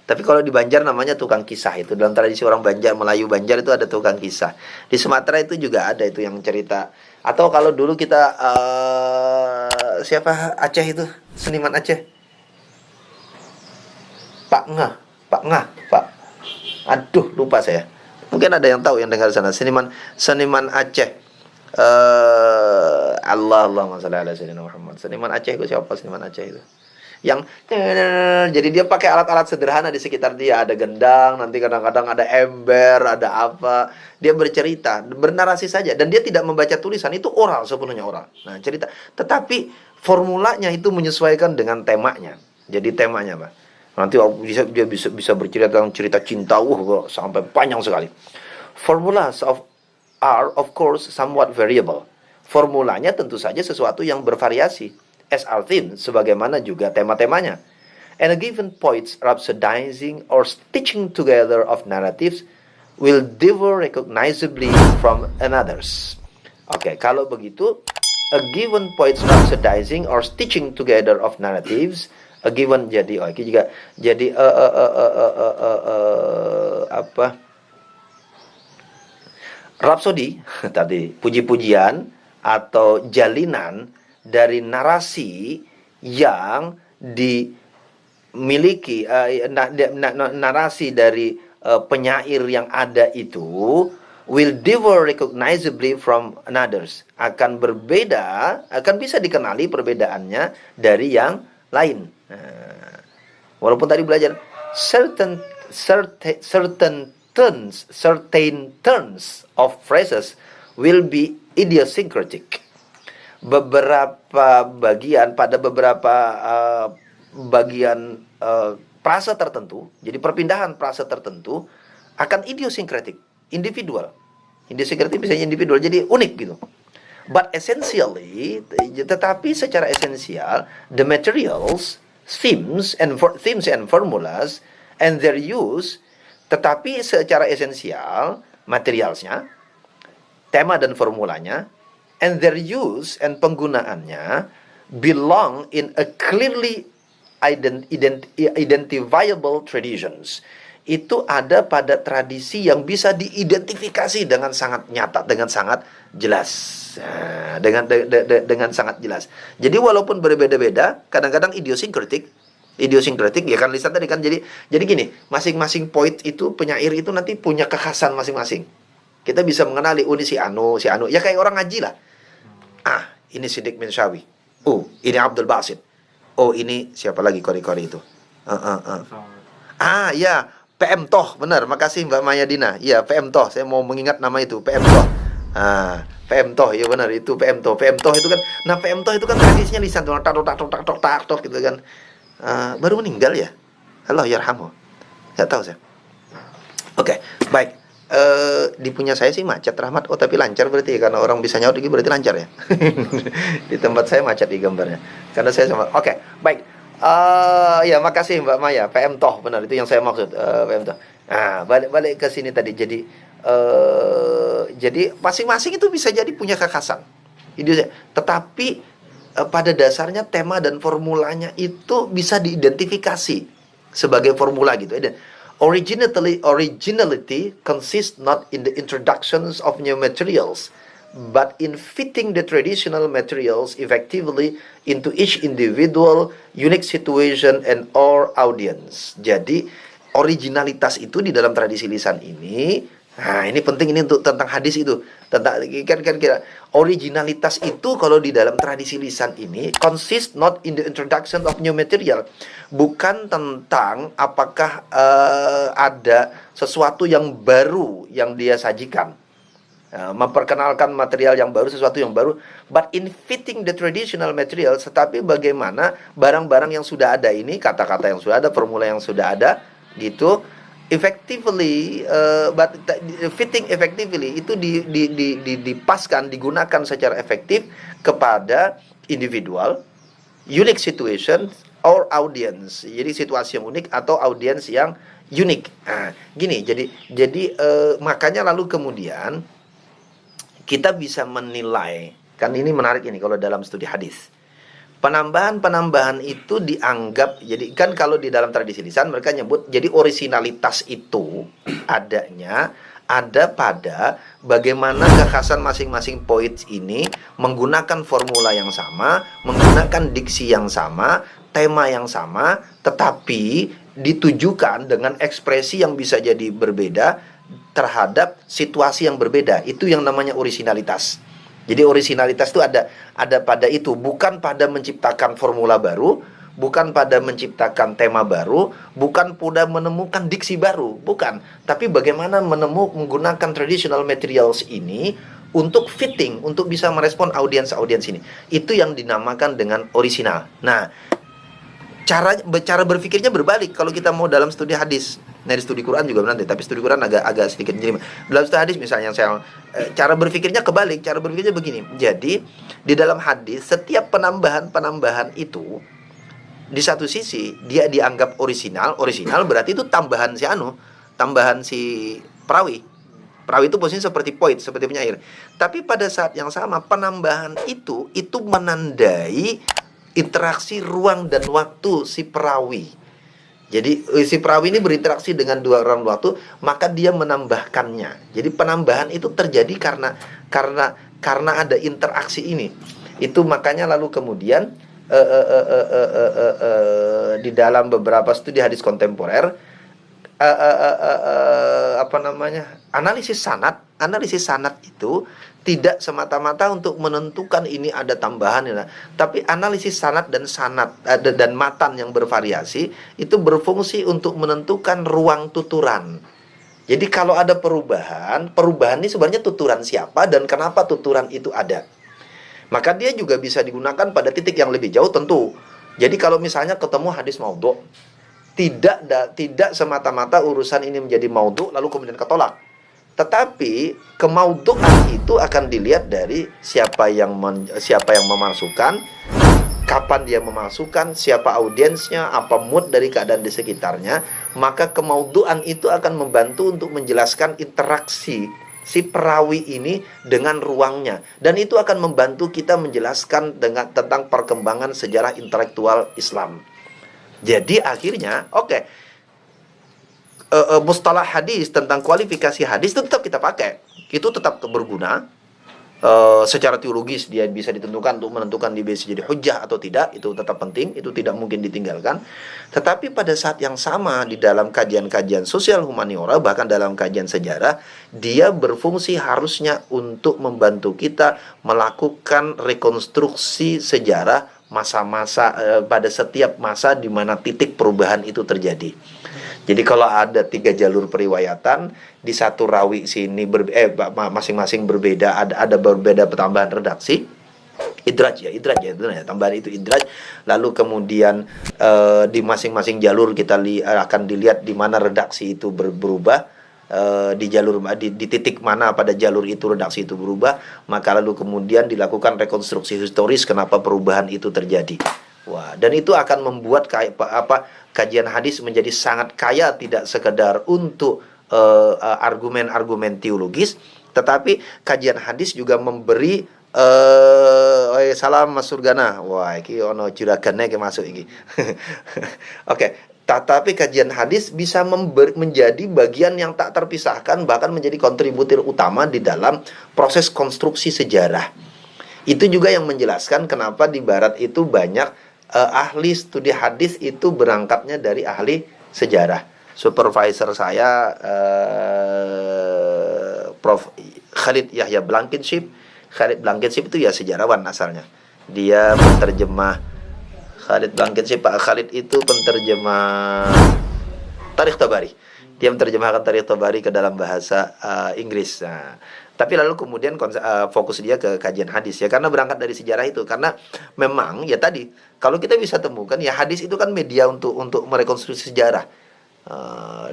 Tapi kalau di Banjar namanya tukang kisah itu. Dalam tradisi orang Banjar, Melayu Banjar itu ada tukang kisah. Di Sumatera itu juga ada itu yang cerita. Atau kalau dulu kita siapa Aceh itu, seniman Aceh, Pak Ngah. Aduh, lupa saya. Mungkin ada yang tahu yang dengar sana. Seniman Aceh. Allahumma shalli ala sayyidina Muhammad. Seniman Aceh itu siapa? Seniman Aceh itu yang jadi dia pakai alat-alat sederhana di sekitar dia, ada gendang, nanti kadang-kadang ada ember, ada apa, dia bercerita, bernarasi saja, dan dia tidak membaca tulisan, itu oral, sepenuhnya oral. Nah, cerita, tetapi formulanya itu menyesuaikan dengan temanya. Jadi temanya apa? Nanti dia bisa bercerita tentang cerita cinta, sampai panjang sekali. Formulas of are of course somewhat variable. Formulanya tentu saja sesuatu yang bervariasi, as are themes, sebagaimana juga tema-temanya. And a given poet's rhapsodizing or stitching together of narratives will differ recognizably from another's. Oke, kalau begitu, a given poet's rhapsodizing or stitching together of narratives, a given jadi, oh ini juga jadi apa? Rhapsody tadi puji-pujian atau jalinan dari narasi yang dimiliki narasi dari penyair yang ada itu will differ recognizably from others, akan berbeda, akan bisa dikenali perbedaannya dari yang lain. Walaupun tadi belajar certain turns of phrases will be idiosyncratic. Beberapa bagian pada beberapa bagian frasa tertentu, jadi perpindahan frasa tertentu akan idiosyncratic, individual. Idiosyncratic bisa individual, jadi unik gitu. But essentially, tetapi secara esensial, the materials, themes and formulas and their use, tetapi secara esensial, materialsnya, tema dan formulanya, and their use and penggunaannya belong in a clearly identifiable traditions. Itu ada pada tradisi yang bisa diidentifikasi dengan sangat nyata, dengan sangat jelas. Nah, dengan sangat jelas. Jadi walaupun berbeda-beda, kadang-kadang idiosyncratic ya kan lisan tadi kan, jadi gini, masing-masing poet itu, penyair itu nanti punya kekhasan masing-masing. Kita bisa mengenali ini si anu, ya kayak orang ngaji lah. Ini Siddiq bin Syawi. Ini Abdul Basit. Ini siapa lagi kori-kori itu? Ya, PM Toh, benar. Makasih Mbak Mayadina. Iya, PM Toh. Saya mau mengingat nama itu, PM Toh. PM Toh, ya benar, itu PM Toh. PM Toh itu kan, PM Toh itu kan tradisinya lisan tuh, tak gitu kan. Baru meninggal ya. Allah yarhamu. Enggak tahu saya. Oke, baik. Di punya saya sih macet Rahmat. Tapi lancar berarti ya, karena orang bisa nyaut ini berarti lancar ya. Di tempat saya macet di gambarnya. Karena saya sama. Oke, baik. Ya makasih Mbak Maya. PM Toh, benar itu yang saya maksud. PM Toh. Nah, balik ke sini tadi. Jadi masing-masing itu bisa jadi punya kekhasan. Tetapi pada dasarnya tema dan formulanya itu bisa diidentifikasi sebagai formula gitu. Originality consists not in the introductions of new materials, but in fitting the traditional materials effectively into each individual, unique situation and or audience. Jadi originalitas itu di dalam tradisi lisan ini, ini penting, ini untuk tentang hadis itu, tentang kan kira originalitas itu kalau di dalam tradisi lisan ini consist not in the introduction of new material, bukan tentang apakah ada sesuatu yang baru yang dia sajikan, memperkenalkan material yang baru, sesuatu yang baru, but in fitting the traditional materials, tetapi bagaimana barang-barang yang sudah ada ini, kata-kata yang sudah ada, formula yang sudah ada gitu, effectively, but fitting effectively itu dipaskan, digunakan secara efektif kepada individual, unique situation or audience. Jadi situasi yang unik atau audience yang unik. Gini, jadi makanya lalu kemudian kita bisa menilai, kan ini menarik ini kalau dalam studi hadis. Penambahan-penambahan itu dianggap, jadi kan kalau di dalam tradisi lisan mereka nyebut, jadi originalitas itu ada pada bagaimana kekhasan masing-masing poet ini menggunakan formula yang sama, menggunakan diksi yang sama, tema yang sama, tetapi ditujukan dengan ekspresi yang bisa jadi berbeda terhadap situasi yang berbeda. Itu yang namanya originalitas. Jadi originalitas itu ada pada itu, bukan pada menciptakan formula baru, bukan pada menciptakan tema baru, bukan pada menemukan diksi baru, bukan. Tapi bagaimana menggunakan traditional materials ini untuk fitting, untuk bisa merespon audiens ini. Itu yang dinamakan dengan original. Nah, cara berpikirnya berbalik kalau kita mau dalam studi hadis. Nah, di studi Quran juga nanti, tapi studi Quran agak sedikit jadi dalam studi hadis misalnya yang saya cara berpikirnya kebalik, cara berpikirnya begini. Jadi di dalam hadis setiap penambahan itu di satu sisi dia dianggap original berarti itu tambahan si perawi. Perawi itu posisinya seperti poet, seperti penyair. Tapi pada saat yang sama penambahan itu menandai interaksi ruang dan waktu si perawi. Jadi si perawi ini berinteraksi dengan dua orang waktu, maka dia menambahkannya. Jadi penambahan itu terjadi karena ada interaksi ini. Itu makanya lalu kemudian di dalam beberapa studi hadis kontemporer analisis sanad itu tidak semata-mata untuk menentukan ini ada tambahan ya, tapi analisis sanad dan matan yang bervariasi itu berfungsi untuk menentukan ruang tuturan. Jadi kalau ada perubahan ini sebenarnya tuturan siapa dan kenapa tuturan itu ada. Maka dia juga bisa digunakan pada titik yang lebih jauh tentu. Jadi kalau misalnya ketemu hadis maudhu, tidak semata-mata urusan ini menjadi maudhu lalu kemudian ketolak. Tetapi kemaudhu'an itu akan dilihat dari siapa yang memasukkan, kapan dia memasukkan, siapa audiensnya, apa mood dari keadaan di sekitarnya. Maka kemaudhu'an itu akan membantu untuk menjelaskan interaksi si perawi ini dengan ruangnya, dan itu akan membantu kita menjelaskan tentang perkembangan sejarah intelektual Islam. Jadi akhirnya mustalah hadis tentang kualifikasi hadis itu tetap kita pakai, itu tetap berguna. Secara teologis dia bisa ditentukan untuk menentukan dia bisa jadi hujjah atau tidak, itu tetap penting, itu tidak mungkin ditinggalkan. Tetapi pada saat yang sama di dalam kajian-kajian sosial humaniora, bahkan dalam kajian sejarah, dia berfungsi harusnya untuk membantu kita melakukan rekonstruksi sejarah masa-masa pada setiap masa di mana titik perubahan itu terjadi. Jadi kalau ada 3 jalur periwayatan, di satu rawi sini masing-masing berbeda, ada berbeda tambahan redaksi, idraj ya, tambahan itu idraj. Lalu kemudian di masing-masing jalur kita akan dilihat di mana redaksi itu berubah, di titik mana pada jalur itu redaksi itu berubah, maka lalu kemudian dilakukan rekonstruksi historis kenapa perubahan itu terjadi. Wah, dan itu akan membuat kajian hadis menjadi sangat kaya, tidak sekedar untuk argumen-argumen teologis, tetapi kajian hadis juga memberi salam Mas Surgana. Wah, iki ono juragane ke masuk iki. Oke, tetapi kajian hadis bisa menjadi bagian yang tak terpisahkan, bahkan menjadi kontributor utama di dalam proses konstruksi sejarah. Itu juga yang menjelaskan kenapa di barat itu banyak ahli studi hadis itu berangkatnya dari ahli sejarah. Supervisor saya Prof. Khalid Yahya Blankenship. Khalid Blankenship itu ya sejarawan asalnya. Dia penterjemah Khalid Blankenship. Pak Khalid itu penterjemah Tarikh Tabari. Dia menerjemahkan Tarikh Tabari ke dalam bahasa Inggris. Nah, tapi lalu kemudian fokus dia ke kajian hadis ya, karena berangkat dari sejarah itu. Karena memang ya tadi, kalau kita bisa temukan ya hadis itu kan media untuk merekonstruksi sejarah.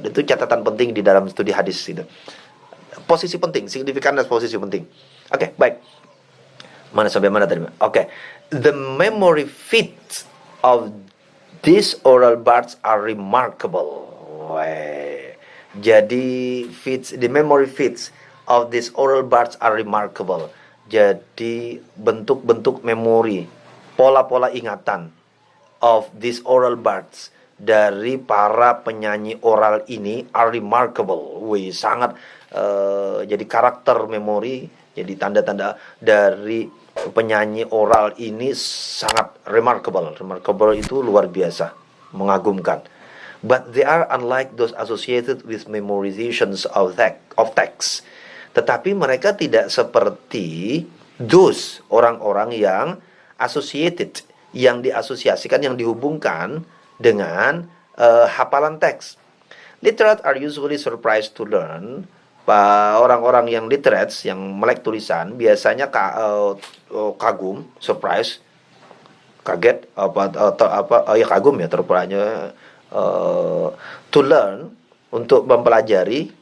Itu catatan penting di dalam studi hadis itu. Posisi penting, signifikan dan posisi penting. Oke, baik. Mana sampai mana tadi? Oke. The memory feats of these oral bards are remarkable. Jadi the memory feats of these oral bards are remarkable. Jadi bentuk-bentuk memori, pola-pola ingatan of these oral bards dari para penyanyi oral ini are remarkable. Sangat jadi karakter memori, jadi tanda-tanda dari penyanyi oral ini sangat remarkable. Remarkable itu luar biasa, mengagumkan. But they are unlike those associated with memorizations of text. Tetapi mereka tidak seperti those orang-orang yang associated, yang diasosiasikan, yang dihubungkan dengan hafalan teks. Literate are usually surprised to learn. Orang-orang yang literates, yang melek tulisan, biasanya kagum, surprise, kaget, kagum ya terpelanya. To learn untuk mempelajari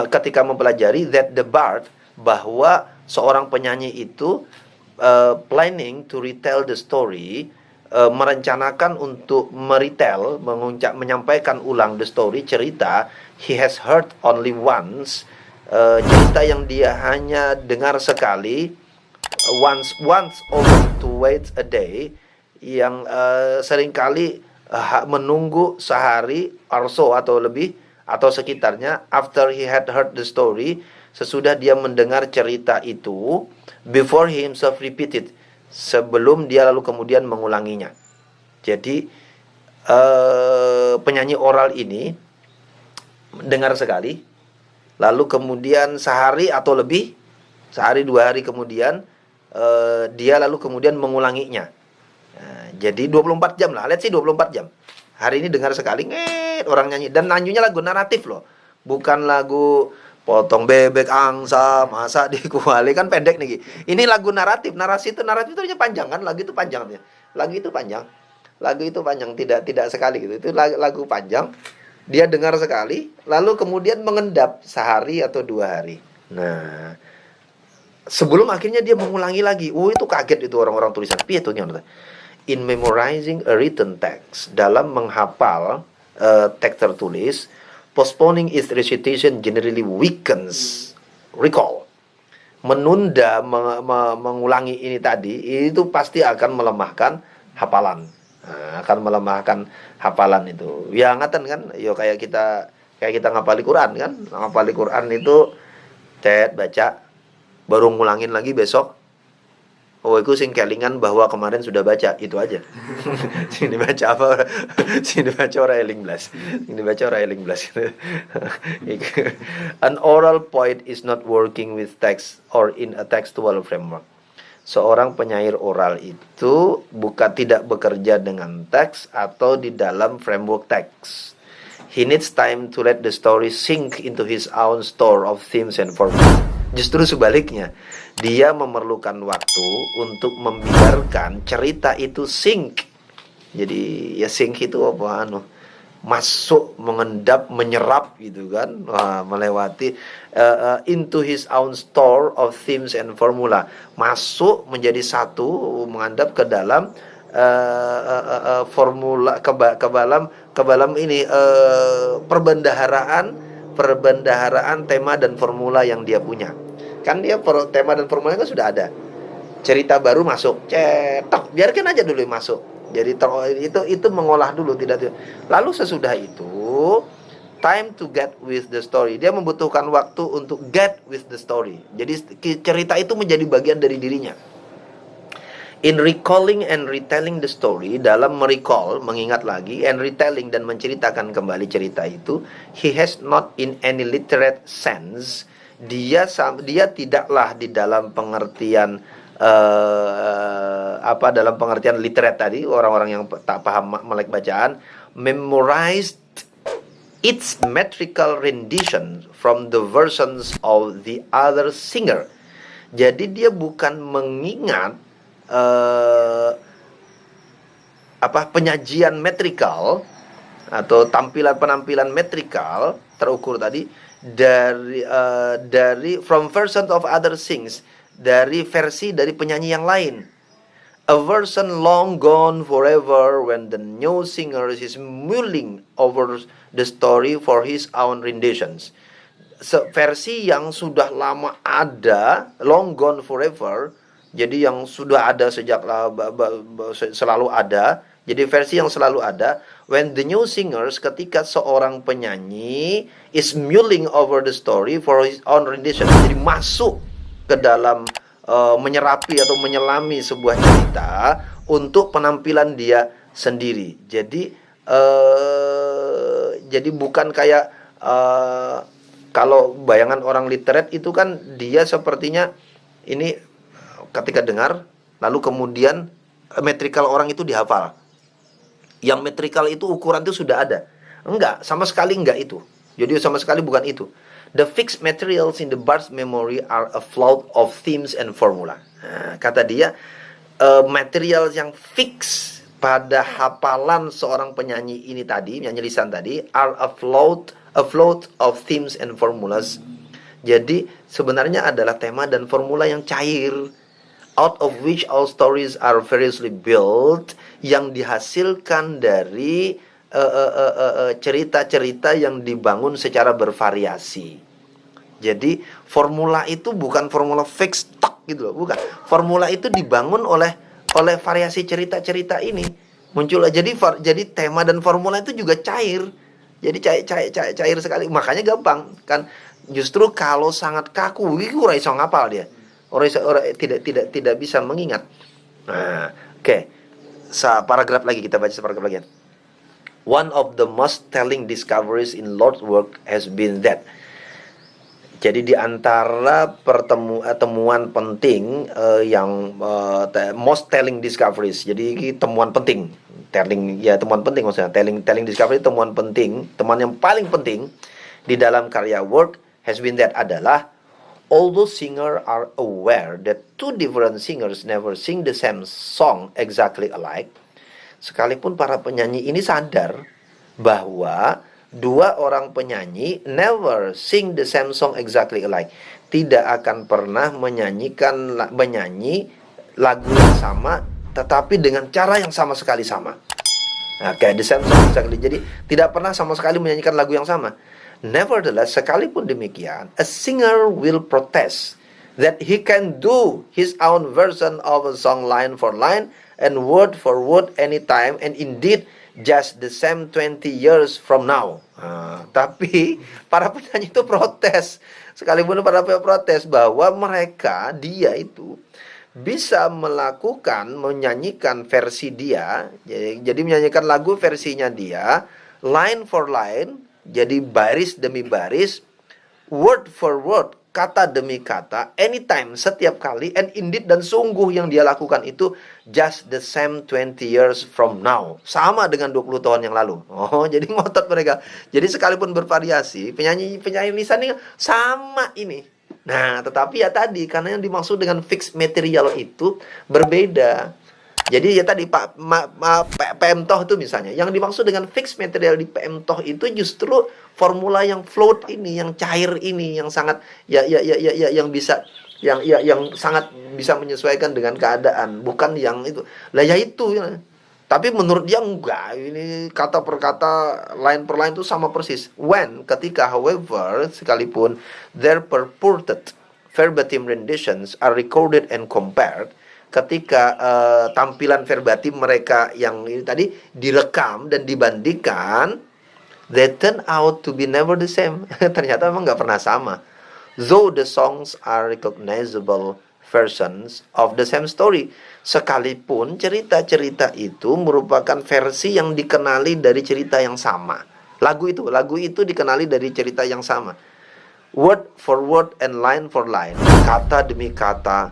ketika mempelajari that the bard, bahwa seorang penyanyi itu planning to retell the story, merencanakan untuk meretell, menyampaikan ulang the story, cerita he has heard only once, cerita yang dia hanya dengar sekali, once over to wait a day, yang seringkali menunggu sehari or so atau lebih atau sekitarnya, after he had heard the story, sesudah dia mendengar cerita itu, before he himself repeated, sebelum dia lalu kemudian mengulanginya. Jadi penyanyi oral ini dengar sekali, lalu kemudian sehari atau lebih, sehari 2 hari kemudian dia lalu kemudian mengulanginya. Jadi 24 jam lah, let's say 24 jam. Hari ini dengar sekali, orang nyanyi, dan nyanyinya lagu naratif loh, bukan lagu potong bebek angsa masa di kuali, kan pendek nih. Ini lagu naratif, narasi itu panjang kan, lagu itu panjang, lagu itu panjang, tidak sekali gitu, itu lagu panjang. Dia dengar sekali, lalu kemudian mengendap sehari atau 2 hari. Nah, sebelum akhirnya dia mengulangi lagi. Itu kaget itu orang-orang tulisan. Piye tuh nyata? In memorizing a written text, dalam menghafal teks tertulis, postponing its recitation generally weakens recall. Menunda mengulangi ini tadi, itu pasti akan melemahkan hafalan. Akan melemahkan hafalan itu. Ya ngatan kan, yo kayak kita ngapali Quran kan. Ngapali Quran itu baca, baru ngulangin lagi besok. Oh, itu sing kelingan bahwa kemarin sudah baca, itu aja. Sing dibaca apa? Sing dibaca ora eling blas. Sing dibaca ora eling blas. An oral poet is not working with text or in a textual framework. Seorang penyair oral itu tidak bekerja dengan teks atau di dalam framework teks. He needs time to let the story sink into his own store of themes and formulas. Justru sebaliknya, dia memerlukan waktu untuk membiarkan cerita itu sink. Jadi ya sink itu apa masuk, mengendap, menyerap gitu kan, melewati into his own store of themes and formula, masuk menjadi satu, mengendap ke dalam formula, ke dalam ini perbendaharaan tema dan formula yang dia punya. Kan dia tema dan formulanya kan sudah ada. Cerita baru masuk, cetok, biarkan aja dulu masuk. Jadi itu mengolah dulu, tidak. Lalu sesudah itu time to get with the story. Dia membutuhkan waktu untuk get with the story. Jadi cerita itu menjadi bagian dari dirinya. In recalling and retelling the story, dalam merecall, mengingat lagi, and retelling, dan menceritakan kembali cerita itu, he has not in any literate sense, dia tidaklah di dalam pengertian dalam pengertian literate tadi, orang-orang yang tak paham melek bacaan, memorized its metrical rendition from the versions of the other singer. Jadi dia bukan mengingat penyajian metrikal atau penampilan metrikal terukur tadi dari from version of other sings, dari versi dari penyanyi yang lain. A version long gone forever when the new singer is mulling over the story for his own renditions. Versi yang sudah lama ada, long gone forever. Jadi yang sudah ada sejak selalu ada. Jadi versi yang selalu ada. When the new singers, ketika seorang penyanyi is mulling over the story for his own rendition. Jadi masuk ke dalam menyerapi atau menyelami sebuah cerita untuk penampilan dia sendiri. Jadi bukan kayak kalau bayangan orang literate itu kan dia sepertinya ini ketika dengar, lalu kemudian metrikal orang itu dihafal. Yang metrikal itu ukuran itu sudah ada. Enggak, sama sekali enggak itu. Jadi sama sekali bukan itu. The fixed materials in the bard's memory are a flood of themes and formula. Nah, kata dia, material yang fix, pada hafalan seorang penyanyi ini tadi, penyanyi lisan tadi, are a float of themes and formulas. Jadi sebenarnya adalah tema dan formula yang cair, out of which all stories are variously built, yang dihasilkan dari cerita-cerita yang dibangun secara bervariasi. Jadi formula itu bukan formula fix tok gitu loh, bukan. Formula itu dibangun oleh variasi cerita-cerita ini. Muncul jadi tema dan formula itu juga cair. Jadi cair sekali. Makanya gampang kan. Justru kalau sangat kaku, iku ora iso ngapal dia. Tidak bisa mengingat. Nah, oke. Paragraf lagi, kita baca separagraf lagi. One of the most telling discoveries in Lord's work has been that. Jadi di antara temuan penting yang most telling discoveries. Jadi ini temuan penting. Temuan penting maksudnya. Telling discovery, temuan penting, temuan yang paling penting di dalam karya work has been that adalah, although singers are aware that two different singers never sing the same song exactly alike, sekalipun para penyanyi ini sadar bahwa dua orang penyanyi never sing the same song exactly alike, tidak akan pernah menyanyi lagu yang sama tetapi dengan cara yang sama sekali sama. Nah, kayak the same song exactly. Jadi tidak pernah sama sekali menyanyikan lagu yang sama. Nevertheless, sekalipun demikian, a singer will protest that he can do his own version of a song line for line and word for word anytime, and indeed just the same 20 years from now. Tapi para penyanyi itu protes, sekalipun para penyanyi protes bahwa dia itu bisa menyanyikan versi dia, jadi menyanyikan lagu versinya dia, line for line, jadi baris demi baris, word for word, kata demi kata, anytime, setiap kali, and indeed, dan sungguh yang dia lakukan itu just the same 20 years from now, sama dengan 20 tahun yang lalu. Jadi ngotot mereka. Jadi sekalipun bervariasi, penyanyi lisan ini sama ini. Nah, tetapi ya tadi, karena yang dimaksud dengan fixed material itu berbeda. Jadi ya tadi PM Toh itu misalnya, yang dimaksud dengan fixed material di PM Toh itu justru formula yang float ini, yang cair ini, yang sangat yang bisa yang sangat bisa menyesuaikan dengan keadaan, bukan yang itu. Lah ya itu ya. Tapi menurut dia enggak, ini kata per kata, line per line itu sama persis. Ketika however, sekalipun their purported verbatim renditions are recorded and compared, ketika tampilan verbatim mereka yang ini tadi direkam dan dibandingkan, they turn out to be never the same. Ternyata memang nggak pernah sama. Though the songs are recognizable versions of the same story, sekalipun cerita-cerita itu merupakan versi yang dikenali dari cerita yang sama. Lagu itu dikenali dari cerita yang sama. Word for word and line for line, kata demi kata,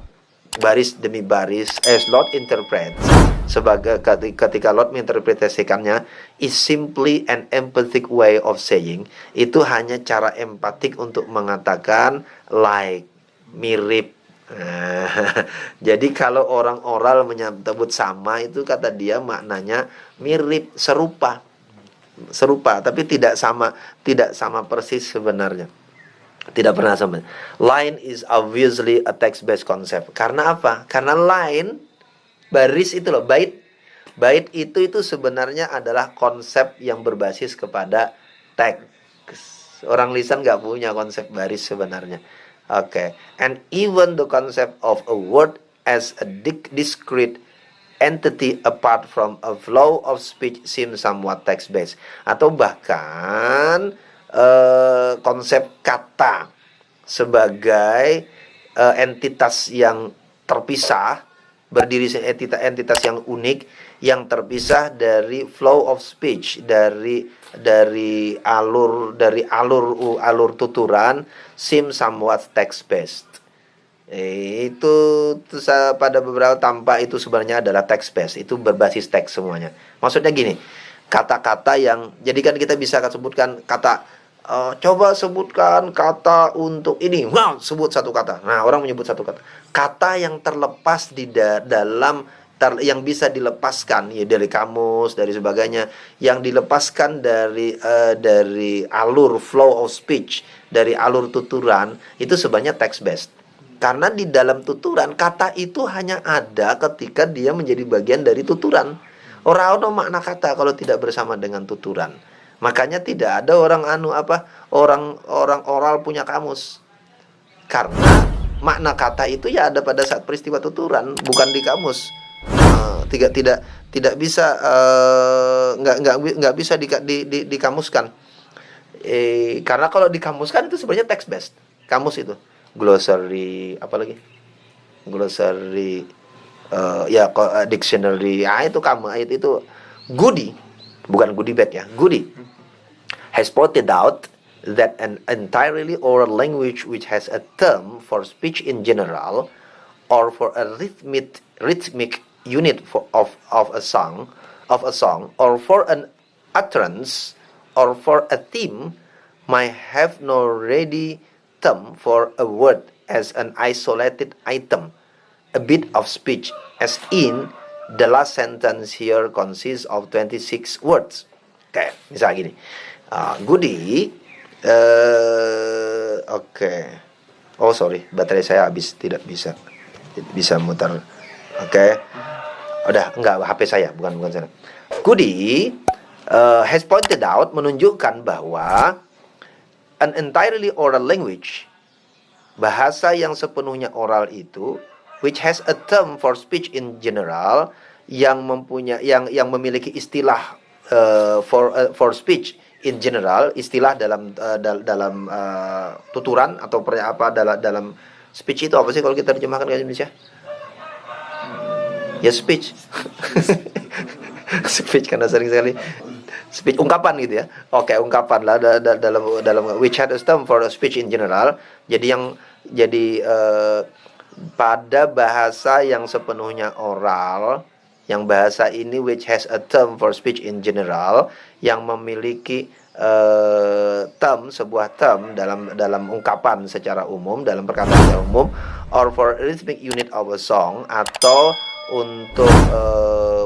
baris demi baris, as Lord interprets, sebagai ketika Lord menginterpretasikannya, is simply an empathic way of saying, itu hanya cara empatik untuk mengatakan like, mirip. Jadi kalau orang oral menyebut sama, itu kata dia maknanya mirip, serupa, tapi tidak sama persis sebenarnya. Tidak pernah sama. Line is obviously a text-based concept. Karena apa? Karena line, baris itu loh, bait itu sebenarnya adalah konsep yang berbasis kepada teks. Orang lisan nggak punya konsep baris sebenarnya. Okay. And even the concept of a word as a discrete entity apart from a flow of speech seems somewhat text-based. Atau bahkan konsep kata sebagai entitas yang terpisah, berdiri entitas yang unik, yang terpisah dari flow of speech, dari alur tuturan, seem somewhat text based. Itu pada beberapa tampak itu sebenarnya adalah text based, itu berbasis teks semuanya. Maksudnya gini, kata-kata yang, jadi kan kita bisa sebutkan kata, coba sebutkan kata untuk ini, sebut satu kata. Nah, orang menyebut satu kata. Kata yang terlepas di dalam yang bisa dilepaskan ya dari kamus, dari sebagainya, yang dilepaskan dari alur flow of speech, dari alur tuturan, itu sebenarnya text based. Karena di dalam tuturan kata itu hanya ada ketika dia menjadi bagian dari tuturan. Ora ono makna kata kalau tidak bersama dengan tuturan. Makanya tidak ada orang orang oral punya kamus. Karena makna kata itu ya ada pada saat peristiwa tuturan, bukan di kamus. Tidak bisa nggak bisa dikamuskan. Karena kalau dikamuskan itu sebenarnya text based. Kamus itu glossary, apa lagi? Glossary, dictionary. Itu kamu itu Goody, bukan goody bag ya. Goody has pointed out that an entirely oral language which has a term for speech in general, or for a rhythmic unit of a song, or for an utterance, or for a theme, might have no ready term for a word as an isolated item, a bit of speech, as in the last sentence here consists of 26 words. Oke, misalnya gini. Goody, oke. Oh sorry, baterai saya habis, tidak bisa muter. Oke. Udah, enggak, HP saya, bukan sana. Goody has pointed out, menunjukkan bahwa an entirely oral language, bahasa yang sepenuhnya oral itu, which has a term for speech in general, yang memiliki istilah for speech in general, istilah dalam tuturan atau dalam speech itu apa sih kalau kita terjemahkan ke Indonesia? Ya speech. Speech karena sering sekali speech, ungkapan gitu ya. Oke, ungkapan lah dalam which had a term for speech in general. Jadi pada bahasa yang sepenuhnya oral, yang bahasa ini which has a term for speech in general, yang memiliki sebuah term dalam ungkapan secara umum, dalam perkataan secara umum, or for rhythmic unit of a song, atau untuk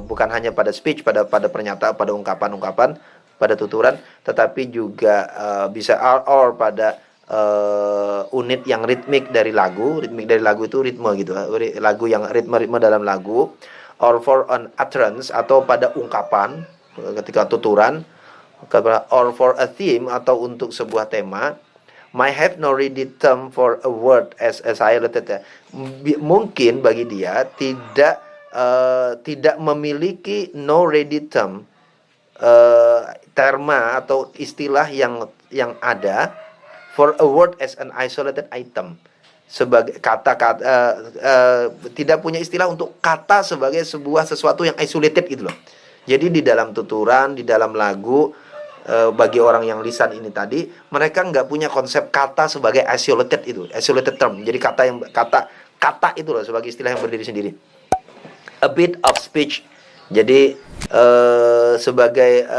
bukan hanya pada speech, pada pernyataan, pada ungkapan, pada tuturan, tetapi juga bisa or pada unit yang ritmik dari lagu. Ritmik dari lagu itu ritme gitu, lagu yang ritme dalam lagu, or for an utterance, atau pada ungkapan ketika tuturan, or for a theme, atau untuk sebuah tema. Might have no ready term for a word as highlighted. Mungkin bagi dia tidak memiliki no ready term, terma atau istilah yang ada for a word as an isolated item, sebagai tidak punya istilah untuk kata sebagai sesuatu yang isolated gitu loh. Jadi di dalam tuturan, di dalam lagu, bagi orang yang lisan ini tadi, mereka nggak punya konsep kata sebagai isolated term. Jadi kata itu loh sebagai istilah yang berdiri sendiri. A bit of speech, jadi sebagai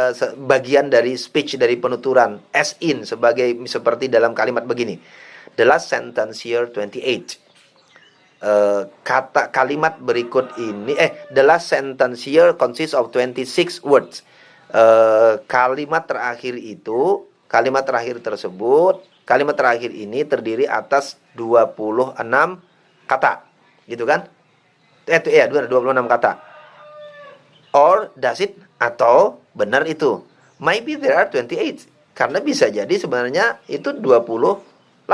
bagian dari speech, dari penuturan, as in, seperti dalam kalimat begini. The last sentence here 28. Kalimat berikut ini, the last sentence here consists of 26 words. Kalimat terakhir ini terdiri atas 26 kata, gitu kan? 26 kata. Or does it, atau benar itu? Maybe there are 28. Karena bisa jadi sebenarnya itu 28.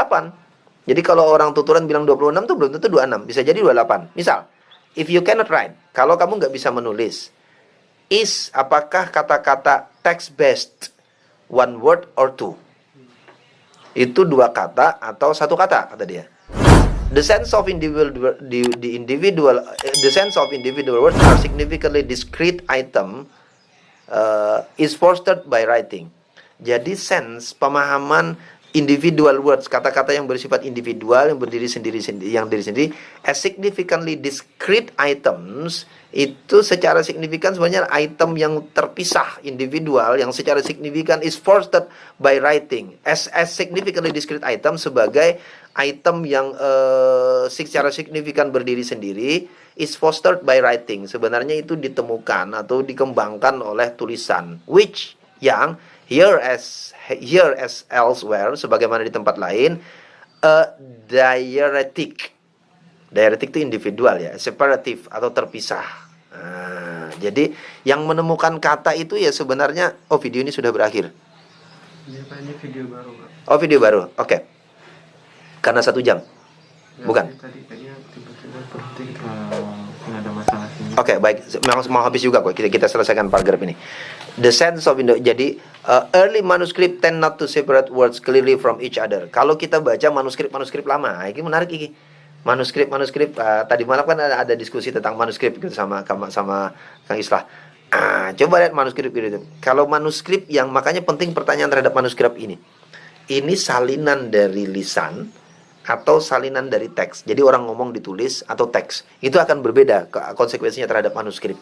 Jadi kalau orang tuturan bilang 26 itu belum tentu 26, bisa jadi 28. Misal, if you cannot write, kalau kamu nggak bisa menulis, is, apakah kata-kata text based, one word or two? Itu dua kata atau satu kata, kata dia. The sense of individual words are significantly discrete item is fostered by writing. Jadi sense, pemahaman individual words, kata-kata yang bersifat individual, yang berdiri sendiri, as significantly discrete items, itu secara signifikan sebenarnya item yang terpisah, individual, yang secara signifikan is fostered by writing. As significantly discrete item, sebagai item yang secara signifikan berdiri sendiri, is fostered by writing. Sebenarnya itu ditemukan atau dikembangkan oleh tulisan, which yang here as elsewhere, sebagaimana di tempat lain, a diaretic. Diaretic itu individual ya, separative atau terpisah. Nah, jadi yang menemukan kata itu ya sebenarnya, oh video ini sudah berakhir. Iya Pak, ini video baru Pak. Oh video baru, oke. Karena 1 jam. Ya, Bukan. Tadinya tiba-tiba berhenti karena ada masalah sini. Oke, baik. Mau habis juga kok. Kita selesaikan paragraf ini. The sense of jadi early manuscript tend not to separate words clearly from each other. Kalau kita baca manuskrip lama, ini menarik ini. Manuskrip tadi malam kan ada diskusi tentang manuskrip gitu sama Kang Islah. Coba lihat manuskrip gitu. Kalau manuskrip yang makanya penting pertanyaan terhadap manuskrip ini. Ini salinan dari lisan atau salinan dari teks. Jadi orang ngomong ditulis atau teks. Itu akan berbeda konsekuensinya terhadap manuskrip.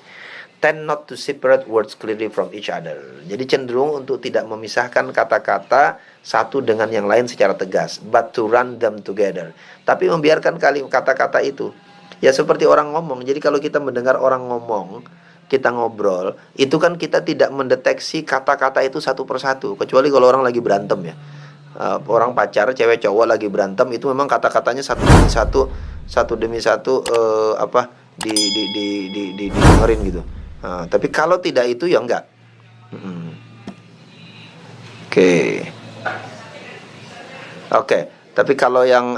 Tend not to separate words clearly from each other. Jadi cenderung untuk tidak memisahkan kata-kata satu dengan yang lain secara tegas, but to run them together. Tapi membiarkan kata-kata itu. Ya seperti orang ngomong. Jadi kalau kita mendengar orang ngomong, kita ngobrol, itu kan kita tidak mendeteksi kata-kata itu satu persatu. Kecuali kalau orang lagi berantem ya. Orang pacar, cewek cowok lagi berantem, itu memang kata-katanya satu demi satu dengerin gitu. Tapi kalau tidak itu ya enggak. Oke. Tapi kalau yang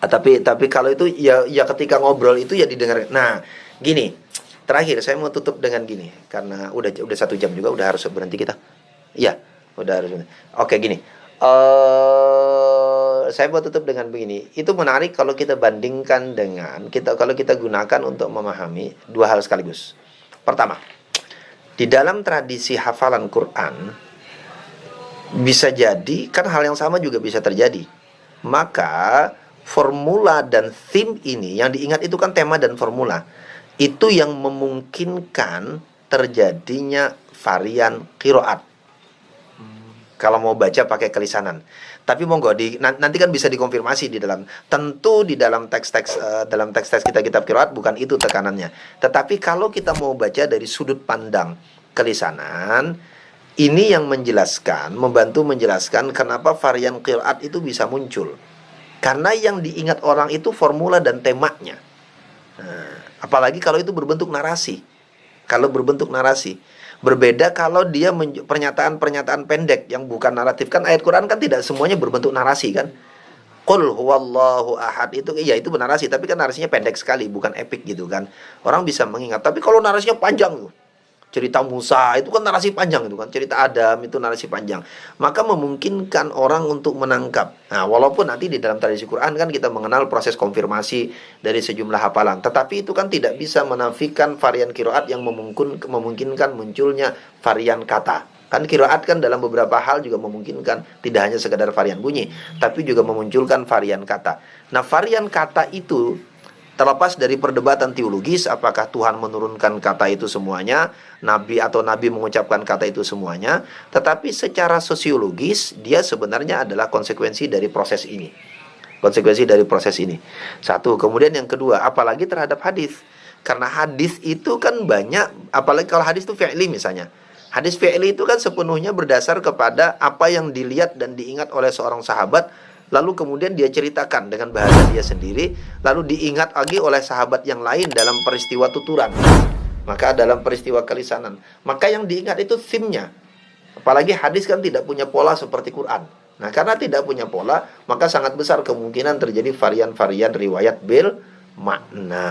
tapi kalau itu ya ketika ngobrol itu ya didengar. Nah, gini. Terakhir saya mau tutup dengan gini karena udah 1 jam juga, udah harus berhenti kita. Iya, udah harus. Oke, gini. Saya mau tutup dengan begini. Itu menarik kalau kita bandingkan dengan kalau kita gunakan untuk memahami 2 hal sekaligus. Pertama, di dalam tradisi hafalan Quran bisa jadi kan hal yang sama juga bisa terjadi. Maka formula dan theme ini yang diingat itu kan tema dan formula. Itu yang memungkinkan terjadinya varian qiraat. Kalau mau baca pakai kelisanan. Tapi monggo nanti kan bisa dikonfirmasi di dalam. Tentu di dalam teks-teks kita kitab qiraat bukan itu tekanannya. Tetapi kalau kita mau baca dari sudut pandang kelisanan, ini yang membantu menjelaskan kenapa varian qiraat itu bisa muncul. Karena yang diingat orang itu formula dan temanya. Apalagi kalau itu berbentuk narasi. Berbeda kalau dia pernyataan-pernyataan pendek yang bukan naratif. Kan ayat Quran kan tidak semuanya berbentuk narasi kan. Qul huwallahu ahad itu ya itu narasi, tapi kan narasinya pendek sekali, bukan epik gitu kan. Orang bisa mengingat. Tapi kalau narasinya panjang tuh. Cerita Musa itu kan narasi panjang itu kan. Cerita Adam itu narasi panjang. Maka memungkinkan orang untuk menangkap. Nah, walaupun nanti di dalam tradisi Quran kan kita mengenal proses konfirmasi dari sejumlah hafalan. Tetapi itu kan tidak bisa menafikan varian qiraat yang memungkinkan munculnya varian kata. Kan qiraat kan dalam beberapa hal juga memungkinkan tidak hanya sekadar varian bunyi, tapi juga memunculkan varian kata. Nah, varian kata itu terlepas dari perdebatan teologis, apakah Tuhan menurunkan kata itu semuanya, Nabi mengucapkan kata itu semuanya, tetapi secara sosiologis dia sebenarnya adalah konsekuensi dari proses ini. Satu, kemudian yang kedua, apalagi terhadap hadis. Karena hadis itu kan banyak, apalagi kalau hadis itu fi'li misalnya. Hadis fi'li itu kan sepenuhnya berdasar kepada apa yang dilihat dan diingat oleh seorang sahabat, lalu kemudian dia ceritakan dengan bahasa dia sendiri, lalu diingat lagi oleh sahabat yang lain dalam peristiwa tuturan. Maka dalam peristiwa kelisanan. Maka yang diingat itu theme-nya. Apalagi hadis kan tidak punya pola seperti Quran. Nah, karena tidak punya pola, maka sangat besar kemungkinan terjadi varian-varian riwayat bil makna.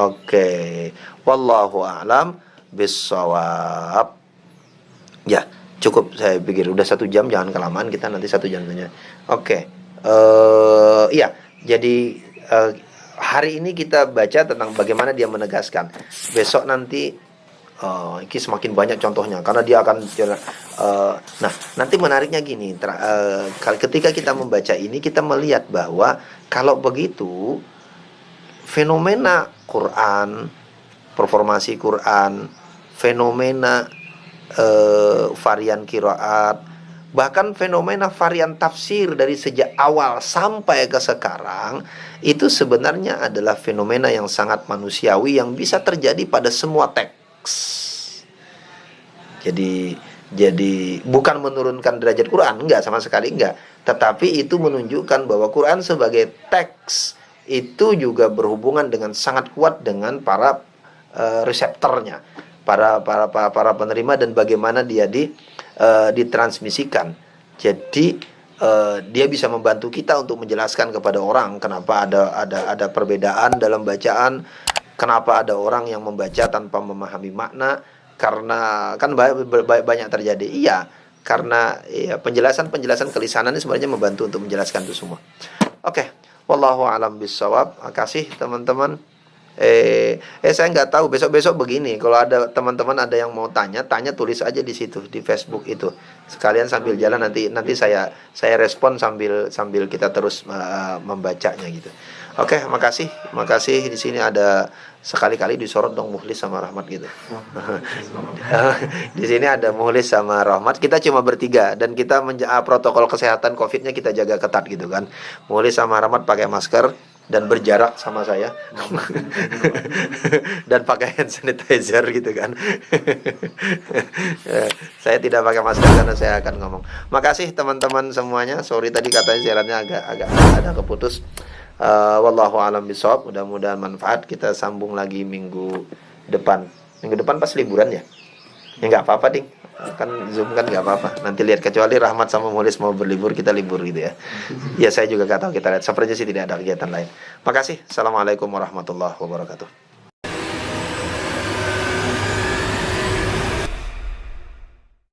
Oke. Wallahu a'lam bissawab. Ya, cukup saya pikir udah 1 jam, jangan kelamaan kita nanti 1 jam saja. Oke. Iya, jadi hari ini kita baca tentang bagaimana dia menegaskan. Besok nanti ini semakin banyak contohnya karena dia akan nah, nanti menariknya gini, ketika kita membaca ini kita melihat bahwa kalau begitu fenomena Quran, performasi Quran, fenomena varian qiraat, Bahkan fenomena varian tafsir dari sejak awal sampai ke sekarang itu sebenarnya adalah fenomena yang sangat manusiawi yang bisa terjadi pada semua teks. Jadi bukan menurunkan derajat Quran, enggak, sama sekali enggak. Tetapi itu menunjukkan bahwa Quran sebagai teks itu juga berhubungan dengan sangat kuat dengan para reseptornya, para penerima, dan bagaimana dia ditransmisikan. Jadi dia bisa membantu kita untuk menjelaskan kepada orang kenapa ada perbedaan dalam bacaan, kenapa ada orang yang membaca tanpa memahami makna. Karena kan banyak terjadi. Iya, karena ya, penjelasan kelisanan ini sebenarnya membantu untuk menjelaskan itu semua. Oke, wallahu alam bissawab. Makasih teman-teman. Saya nggak tahu, besok begini, kalau ada teman-teman ada yang mau tanya tulis aja di situ, di Facebook itu. Sekalian sambil jalan nanti saya respon sambil kita terus membacanya gitu. Oke, makasih. Di sini ada sekali-kali disorot dong Mukhlis sama Rahmat gitu. Di sini ada Mukhlis sama Rahmat. Kita cuma bertiga dan kita protokol kesehatan COVID-nya kita jaga ketat gitu kan. Mukhlis sama Rahmat pakai masker dan berjarak sama saya dan pakai hand sanitizer gitu kan. Saya tidak pakai masker karena saya akan ngomong. Makasih teman-teman semuanya. Sorry tadi katanya siarannya agak ada keputus. Wallahu alam bisawab. Mudah-mudahan manfaat. Kita sambung lagi minggu depan. Minggu depan pas liburan ya? Ya nggak apa-apa ding. Kan Zoom kan nggak apa-apa. Nanti lihat, kecuali Rahmat sama Mulis mau berlibur, kita libur gitu ya. Ya saya juga nggak tahu, kita lihat. Sepertinya sih tidak ada kegiatan lain. Makasih. Assalamualaikum warahmatullahi wabarakatuh.